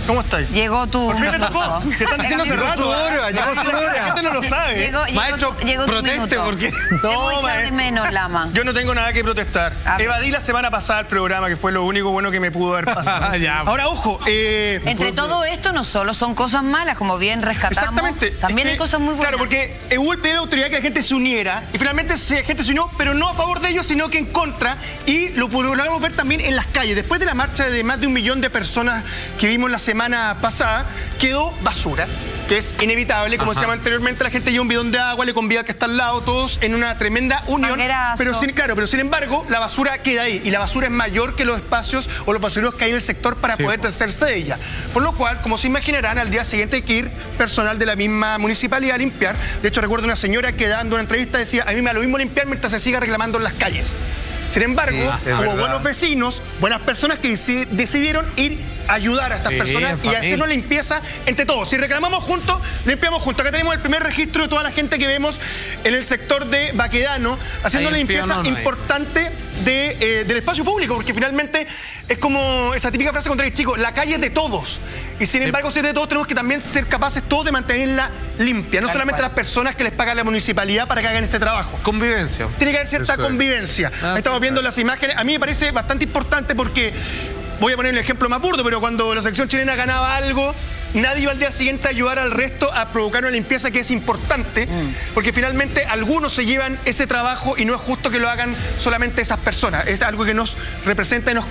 ¿Cómo estáis? llegó tu... Por fin me tocó. Te están diciendo hace rato. llegó su hora. La gente no lo sabe. Maestro, llegó tu proteste minuto. porque... Te No, voy a echar de maestro. menos, Lama. Yo no tengo nada que protestar. A ver. Evadí la semana pasada el programa, que fue lo único bueno que me pudo haber pasado. Ya. Ahora, ojo. Entre todo esto no solo son cosas malas, como bien rescatamos. Exactamente. También Es hay que, cosas muy buenas. Claro, porque hubo el pedido de autoridad que la gente se uniera y finalmente la gente se unió, pero no a favor de ellos, sino que en contra, y lo podemos ver también en las calles. Después de la marcha de más de 1 millón de personas que vimos la semana pasada, quedó basura, que es inevitable, como se llama anteriormente, la gente lleva un bidón de agua, le convida al que está al lado, todos en una tremenda unión. Manguerazo. Pero sin embargo, la basura queda ahí, y la basura es mayor que los espacios o los basureros que hay en el sector para poder deshacerse de ella. Por lo cual, como se imaginarán, al día siguiente hay que ir personal de la misma municipalidad a limpiar. De hecho, recuerdo una señora que dando una entrevista decía, a mí me da lo mismo limpiar mientras se siga reclamando en las calles. Sin embargo, Sí, es hubo verdad. buenos vecinos, buenas personas que decidieron ir a ayudar a estas Sí, personas y familia. hacernos limpieza entre todos. Si reclamamos juntos, limpiamos juntos. Acá tenemos el primer registro de toda la gente que vemos en el sector de Baquedano, haciendo una Ahí limpio, limpieza no hay. importante del espacio público, porque finalmente es como esa típica frase contra el chico, la calle es de todos. Y sin embargo, si es de todos, tenemos que también ser capaces todos de mantenerla limpia, no Tal solamente cual. las personas que les paga la municipalidad para que hagan este trabajo. Convivencia. Tiene que haber cierta Eso es. convivencia. Ah, Ahí estamos sí, viendo claro. las imágenes. A mí me parece bastante importante porque, voy a poner el ejemplo más burdo, pero cuando la selección chilena ganaba algo, nadie iba al día siguiente a ayudar al resto a provocar una limpieza que es importante, porque finalmente algunos se llevan ese trabajo y no es justo que lo hagan solamente esas personas. Es algo que nos representa y nos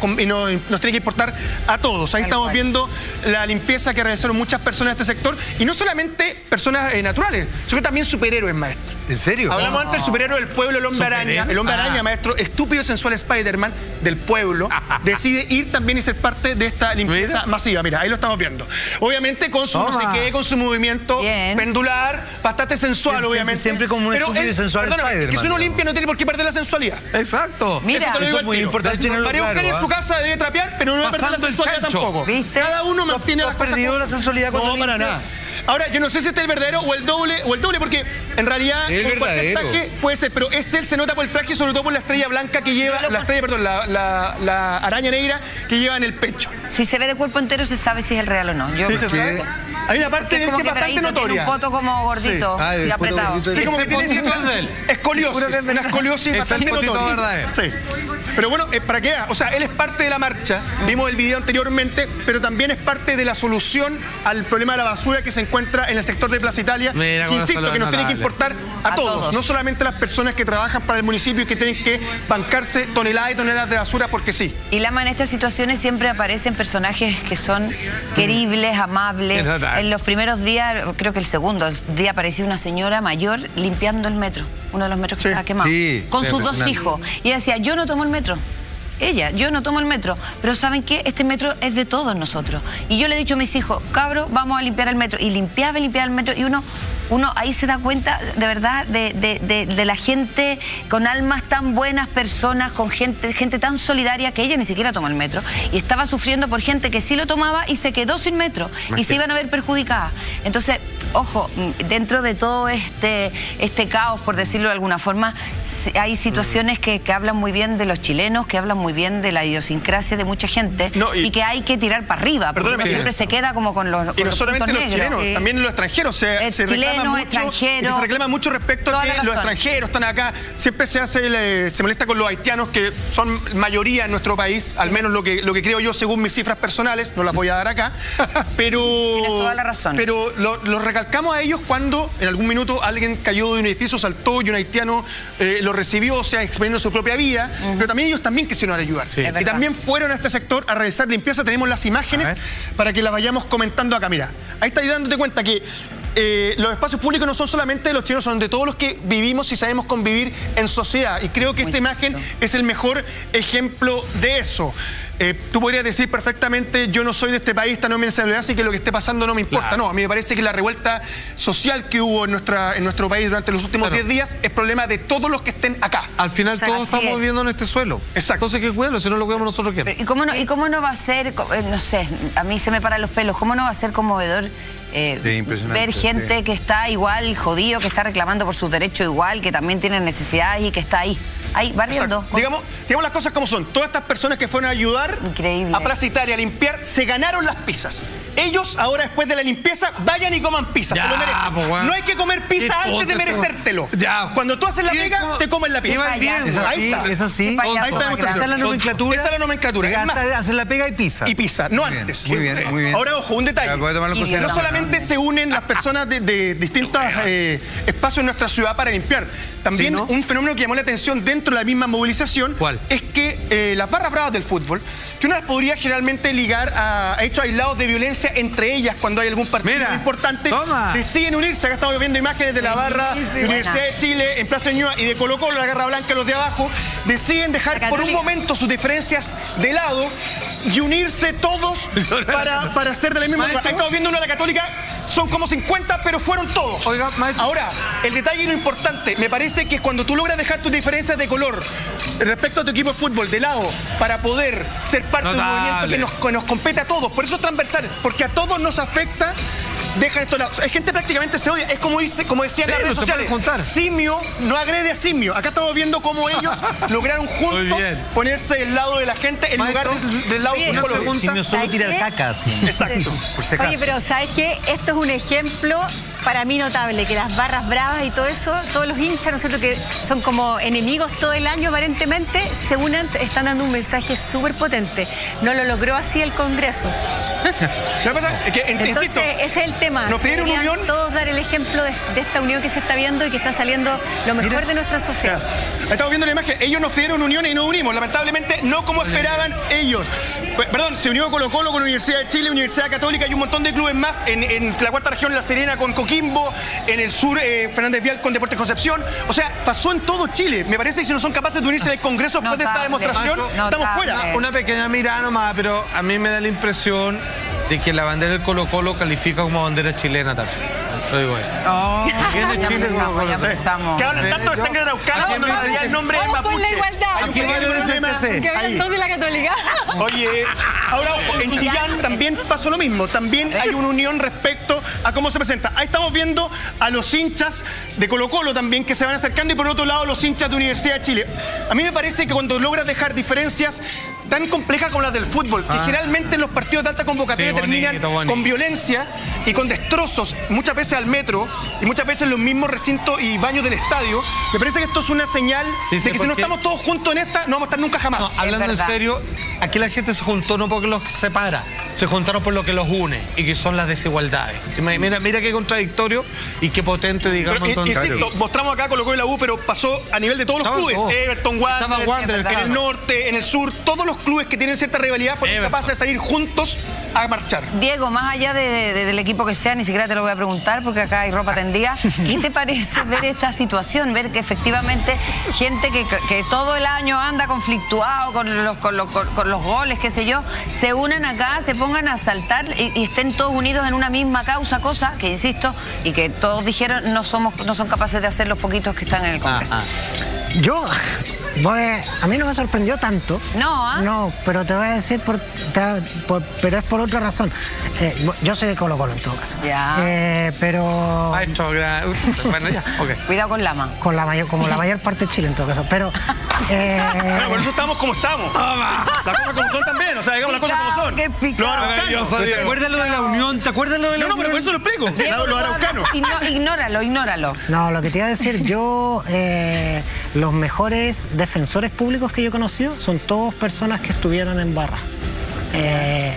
tiene que importar a todos. Ahí Tal estamos cual. viendo la limpieza que realizaron muchas personas de este sector, y no solamente personas naturales, sino que también superhéroes, maestro. ¿En serio? Hablamos antes del superhéroe del pueblo, el hombre ¿Superhéroe? araña. El hombre araña, maestro, estúpido y sensual Spider-Man del pueblo, decide ir también y ser parte de esta limpieza Mira. masiva. Mira, ahí lo estamos viendo. Obviamente con su no sé Toma. qué, con su movimiento Bien. pendular, bastante sensual, Siempre- obviamente. siempre como un estúpido y sensual perdóname, Spider-Man, que si uno digamos. limpia no tiene por qué perder la sensualidad. Exacto. Mira. Eso te lo digo Eso es al muy tiro. importante tenerlo María claro, Eugenia en su ¿ah? casa debe trapear, pero no va a perder la Pasando el sensualidad chancho. tampoco. ¿Viste? Cada uno mantiene ¿Tú las has cosas. perdido la sensualidad cuando No, para nada. limpias? Ahora, yo no sé si este es el verdadero o el doble, porque en realidad El con cualquier verdadero. traje puede ser, pero él se nota por el traje y sobre todo por la estrella blanca que lleva, la araña negra que lleva en el pecho. Si se ve de cuerpo entero se sabe si es el real o no. Yo Sí, se sabe. Hay una parte de él como que es bastante Gradito tiene notoria. un poto como gordito Sí. Ah, el y poto apretado. gordito. Sí, como que Ese tiene potito cierta es de él. escoliosis, una escoliosis Es el bastante potito notoria. verdadero. Sí. Pero bueno, para que vea, o sea, él es parte de la marcha, vimos el video anteriormente, pero también es parte de la solución al problema de la basura que se encuentra en el sector de Plaza Italia, Mira que cómo insisto, está que lo nos tiene que honorable. importar a A todos, todos. no solamente a las personas que trabajan para el municipio y que tienen que bancarse toneladas y toneladas de basura porque sí. Y Lama, en estas situaciones siempre aparecen personajes que son queribles, amables. Es verdad. En los primeros días, creo que el segundo día apareció una señora mayor limpiando el metro, uno de los metros que Sí. estaba quemado, Sí, con sí, sus dos impresionante. hijos. Y ella decía, yo no tomo el metro. Yo no tomo el metro, pero ¿saben qué? Este metro es de todos nosotros. Y yo le he dicho a mis hijos, cabros, vamos a limpiar el metro. Y limpiaba el metro y uno ahí se da cuenta de verdad de la gente con almas tan buenas, personas, con gente tan solidaria que ella ni siquiera toma el metro. Y estaba sufriendo por gente que sí lo tomaba y se quedó sin metro. Y se iban a ver perjudicadas. Entonces, ojo, dentro de todo este caos, por decirlo de alguna forma, hay situaciones que hablan muy bien de los chilenos, que hablan muy bien de la idiosincrasia de mucha gente No, y- y que hay que tirar para arriba, porque Perdóname, uno siempre sí. se queda como con los Y no con los solamente puntos los negros. chilenos, también los extranjeros. Es Se reclama chileno, mucho, extranjero. y se reclama mucho respecto a Toda que la los razón. extranjeros están acá. Siempre se molesta con los haitianos, que son mayoría en nuestro país, al menos lo que creo yo según mis cifras personales, no las voy a dar acá. Pero, Tienes toda la razón. Pero lo recalcamos a ellos cuando en algún minuto alguien cayó de un edificio, saltó y un haitiano lo recibió, o sea, exponiendo su propia vida. Pero también ellos también quisieron ayudar. Sí. Es Y verdad. también fueron a este sector a realizar limpieza. Tenemos las imágenes A ver. para que las vayamos comentando acá. Mira, ahí estáis dándote cuenta que los espacios públicos no son solamente de los chilenos, son de todos los que vivimos y sabemos convivir en sociedad. Y creo que Muy esta imagen cierto. es el mejor ejemplo de eso. Tú podrías decir perfectamente, yo no soy de este país, esta no es mi nacionalidad, así que lo que esté pasando no me importa. Claro. No, a mí me parece que la revuelta social que hubo en nuestro país durante los últimos Claro. 10 días es problema de todos los que estén acá. Al final Exacto. todos Así estamos es. viviendo en este suelo. Exacto. Entonces hay que cuidarlo, si no lo cuidamos nosotros, ¿qué? ¿Y cómo no va a ser, no sé, a mí se me paran los pelos, cómo no va a ser conmovedor impresionante, ver gente sí. que está igual, jodido, que está reclamando por sus derechos igual, que también tiene necesidades y que está ahí barriendo? Exacto. Digamos las cosas como son. Todas estas personas que fueron a ayudar Increíble. a Plaza Italia a limpiar, se ganaron las pizzas. Ellos ahora, después de la limpieza, vayan y coman pizza, Ya, se lo merecen. pues, weón. No hay que comer pizza Qué antes de tonto, merecértelo. Ya. Cuando tú haces la Y pega, como- te comes la pizza. Iba bien, Es Ahí está. Es así. Qué payaso, Ahí está la demostración. Esa es la nomenclatura. Esa es la nomenclatura. Es más, Hacer la pega y pizza. y pizza, no Muy bien, antes. Muy bien, muy bien. Ahora, ojo, un detalle. Ya, voy a tomarlo en Y bien. No consideración. solamente se unen las personas de distintos espacios en nuestra ciudad para limpiar. También Sí, ¿no? un fenómeno que llamó la atención dentro de la misma movilización. ¿Cuál? Es que las barras bravas del fútbol, que uno las podría generalmente ligar a hechos aislados de violencia entre ellas cuando hay algún partido Mira, importante, toma. deciden unirse. Acá estamos viendo imágenes de la barra de Universidad de Chile en Plaza Ñuñoa y de Colo Colo, la Garra Blanca, los de abajo. Deciden dejar La por un Católica. momento sus diferencias de lado y unirse todos para hacer de la misma. Maestro. Ahí estamos viendo una de la Católica, son como 50, pero fueron todos. Oiga, maestro. Ahora, el detalle y lo importante, me parece que cuando tú logras dejar tus diferencias de color respecto a tu equipo de fútbol de lado para poder ser parte de un Notable. movimiento que nos compete a todos, por eso es transversal, porque a todos nos afecta. Deja esto de lado. Es gente prácticamente se odia. Es como decían Sí, las redes no se sociales. pueden juntar. Simio no agrede a simio. Acá estamos viendo cómo ellos lograron Muy juntos bien. ponerse del lado de la gente en Maestro, lugar del lado de sus una colores. pregunta. Simio solo ¿Sabes tira qué? caca, así. Exacto. Por si acaso. Oye, pero ¿sabes qué? Esto es un ejemplo para mí notable, que las barras bravas y todo eso, todos los hinchas, ¿no es cierto?, que son como enemigos todo el año aparentemente, se unen, están dando un mensaje súper potente. No lo logró así el Congreso. Lo que pasa es que, Entonces, insisto, ese es el tema. nos pidieron Deberían unión. todos dar el ejemplo de esta unión que se está viendo y que está saliendo lo mejor de nuestra sociedad. estamos viendo la imagen. Ellos nos pidieron unión y nos unimos. Lamentablemente, no como esperaban ellos. Perdón, se unió Colo Colo con Universidad de Chile, Universidad Católica y un montón de clubes más. En la cuarta región, La Serena con Coquimbo. En el sur, Fernández Vial con Deportes Concepción. O sea, pasó en todo Chile. Me parece que si no son capaces de unirse en el Congreso después de esta Notable. demostración, Notable. estamos fuera. Una pequeña mirada nomás, pero a mí me da la impresión de que la bandera del Colo Colo califica como bandera chilena también. Lo digo ahí. Aquí en Ya Chile empezamos, ya empezamos. Que hablan tanto de sangre araucana cuando me decía el nombre de Vamos por mapuche. la igualdad. Hay un Aquí pequeño varios problema dicen Que hablan ahí. todos de la católica. Oye, ahora ojo, en Chillán también pasó lo mismo. También hay una unión respecto a cómo se presenta. Ahí estamos viendo a los hinchas de Colo-Colo también que se van acercando y por otro lado los hinchas de Universidad de Chile. A mí me parece que cuando logras dejar diferencias tan complejas como las del fútbol, que generalmente en los partidos de alta convocatoria Sí, bonito, terminan bonito. con violencia y con destrozos, muchas veces al metro y muchas veces en los mismos recintos y baños del estadio, me parece que esto es una señal Sí, sí, de que si no porque- estamos todos juntos en esta, no vamos a estar nunca jamás. No, hablando en verdad. serio, aquí la gente se juntó no porque los separa, se juntaron por lo que los une y que son las desigualdades. Y mira qué contradictorio y qué potente, digamos. Pero, entonces. insisto, mostramos acá Colo-Colo y la U, pero pasó a nivel de todos los Estaba clubes. todo. Everton, Estaba Wanderers, Wanderers, en claro. el norte, en el sur, todos los clubes que tienen cierta rivalidad fueron Everton. capaces de salir juntos a marchar. Diego, más allá del equipo que sea, ni siquiera te lo voy a preguntar porque acá hay ropa tendida. ¿Qué te parece ver esta situación? Ver que efectivamente gente que todo el año anda conflictuado con los goles, qué sé yo, se unan acá, se pongan a saltar y estén todos unidos en una misma causa, cosa que, insisto, y que todos dijeron no son capaces de hacer los poquitos que están en el Congreso. Yo, a mí no me sorprendió tanto. No, ¿ah? No, pero te voy a decir, pero es por otra razón. Yo soy de Colo-Colo en todo caso. Ya. Pero Maestro, bueno, ya, ok. Cuidado con Lama. como la mayor parte de Chile en todo caso. Pero Bueno, por eso estamos como estamos. Las cosas como son también, o sea, digamos las cosas como son. Qué picado. Los araucanos. ¿Te acuerdas lo de la unión? ¿Te acuerdas lo de la No, unión? pero por eso lo explico. Diego, Los araucanos. Ignóralo. no, lo que te iba a decir, yo, los mejores defensores públicos que yo he conocido son todos personas que estuvieron en barra.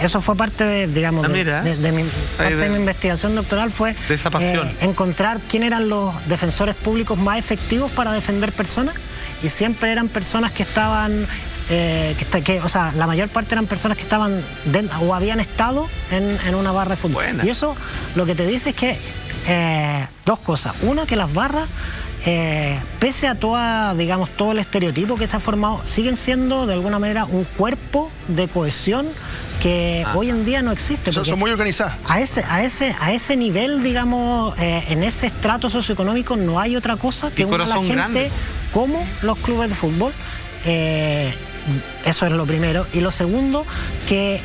Eso fue parte de, digamos, mira. de mi, parte de mi de- investigación doctoral fue de esa pasión. encontrar quién eran los defensores públicos más efectivos para defender personas y siempre eran personas que estaban, o sea, la mayor parte eran personas que estaban o habían estado en una barra de fútbol. Buena. Y eso lo que te dice es que dos cosas. Una, que las barras, pese a todo el estereotipo que se ha formado, siguen siendo de alguna manera un cuerpo de cohesión que hoy en día no existe. Son porque muy organizadas. a ese nivel, digamos, en ese estrato socioeconómico no hay otra cosa que Y una la corazón gente grande. como los clubes de fútbol. Eso es lo primero. Y lo segundo, que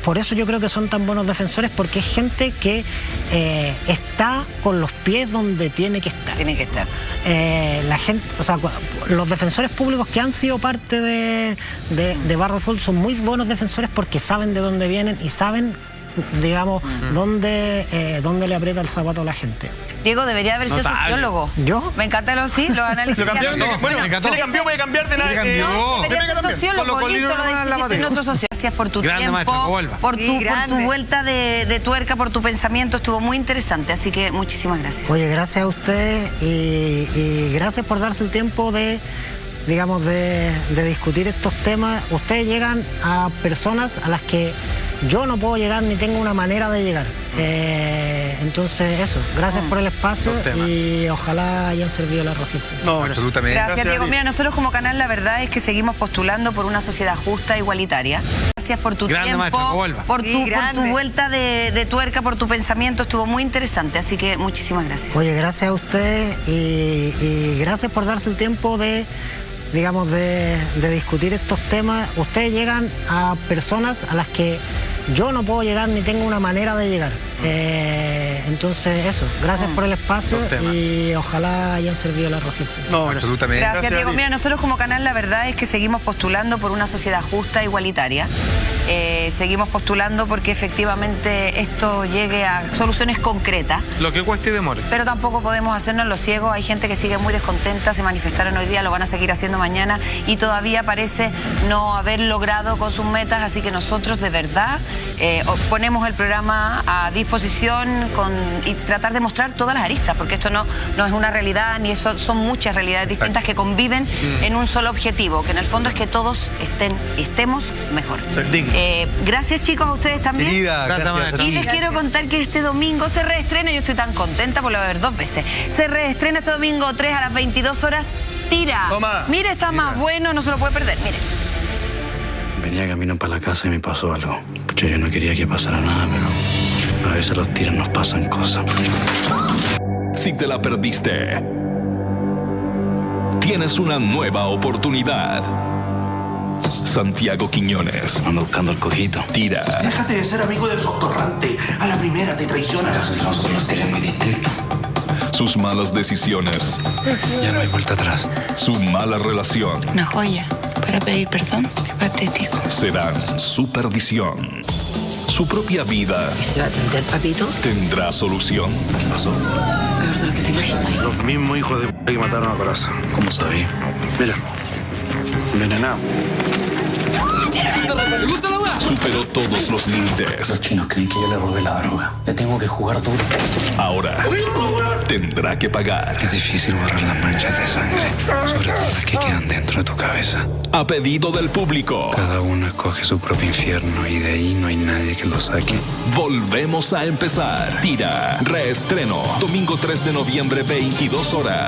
por eso yo creo que son tan buenos defensores, porque es gente que está con los pies donde tiene que estar. Tiene que estar. La gente, o sea, los defensores públicos que han sido parte de Barra de Fútbol son muy buenos defensores porque saben de dónde vienen y saben, digamos, dónde le aprieta el zapato a la gente. Diego debería haber sido Notable. sociólogo. ¿Yo? Me encanta los análisis. Lo que cambiaron hace. de, bueno, me encantó. Chile cambió, puede cambiar de nada. cambió. No, de debería pega ser también. sociólogo, Colo-colino listo, lo no la decidiste mateo. en otro socio. Gracias por tu Grande, tiempo, maestro, que vuelva. por tu grande. vuelta de tuerca, por tu pensamiento, estuvo muy interesante, así que muchísimas gracias. Oye, gracias a ustedes y gracias por darse el tiempo de, digamos, de discutir estos temas. Ustedes llegan a personas a las que yo no puedo llegar ni tengo una manera de llegar. Entonces, eso, gracias por el espacio Los temas. y ojalá hayan servido la reflexión. No, Absolutamente. Gracias, a Diego. ti. Mira, nosotros como canal la verdad es que seguimos postulando por una sociedad justa e igualitaria. Gracias por tu Grande, maestro, que tiempo, vuelva. por Sí, tu grande. vuelta de tuerca, por tu pensamiento, estuvo muy interesante, así que muchísimas gracias. Oye, gracias a ustedes y gracias por darse el tiempo de, digamos, de discutir estos temas. Ustedes llegan a personas a las que yo no puedo llegar ni tengo una manera de llegar. Entonces, eso, gracias por el espacio Los temas. y ojalá hayan servido la reflexión. no, Absolutamente. Gracias, Gracias a Diego. ti. Mira, nosotros como canal la verdad es que seguimos postulando por una sociedad justa e igualitaria. Seguimos postulando porque efectivamente esto llegue a soluciones concretas. Lo que cueste y demore. Pero tampoco podemos hacernos los ciegos. Hay gente que sigue muy descontenta, se manifestaron hoy día, lo van a seguir haciendo mañana y todavía parece no haber logrado con sus metas. Así que nosotros de verdad ponemos el programa a disposición y tratar de mostrar todas las aristas, porque esto no es una realidad, ni eso, son muchas realidades distintas que conviven en un solo objetivo, que en el fondo es que todos estemos mejor. Digno. Gracias, chicos, a ustedes también. Querida, Gracias, gracias. maestro. Y les quiero contar que este domingo se reestrena, yo estoy tan contenta porque lo voy a ver 2 veces. Se reestrena este domingo 3 a las 22 horas, Tira. Toma. Mire, está más bueno, no se lo puede perder, mire. Venía camino para la casa y me pasó algo. Pucha, yo no quería que pasara nada, pero A veces los tiros nos pasan cosas. Si te la perdiste, tienes una nueva oportunidad. Santiago Quiñones. Ando buscando el cojito. Tira. Déjate de ser amigo del sotorrante. A la primera te traiciona. Nosotros los tiros muy distintos. Sus malas decisiones. Ya no hay vuelta atrás. Su mala relación. Una joya para pedir perdón. Qué patético. Serán su perdición. Su propia vida. ¿Y se va a atender, papito? ¿Tendrá solución? ¿Qué pasó? Peor de lo que te imaginas. Los mismos hijos de p que mataron a Coraza. ¿Cómo sabía? Mira, envenenado. Superó todos los límites. Los chinos creen que yo le robé la droga. Le tengo que jugar duro. Ahora tendrá que pagar. Es difícil borrar las manchas de sangre, sobre todo las que quedan dentro de tu cabeza. A pedido del público. Cada uno escoge su propio infierno y de ahí no hay nadie que lo saque. Volvemos a empezar. Tira. Reestreno. Domingo 3 de noviembre, 22 horas.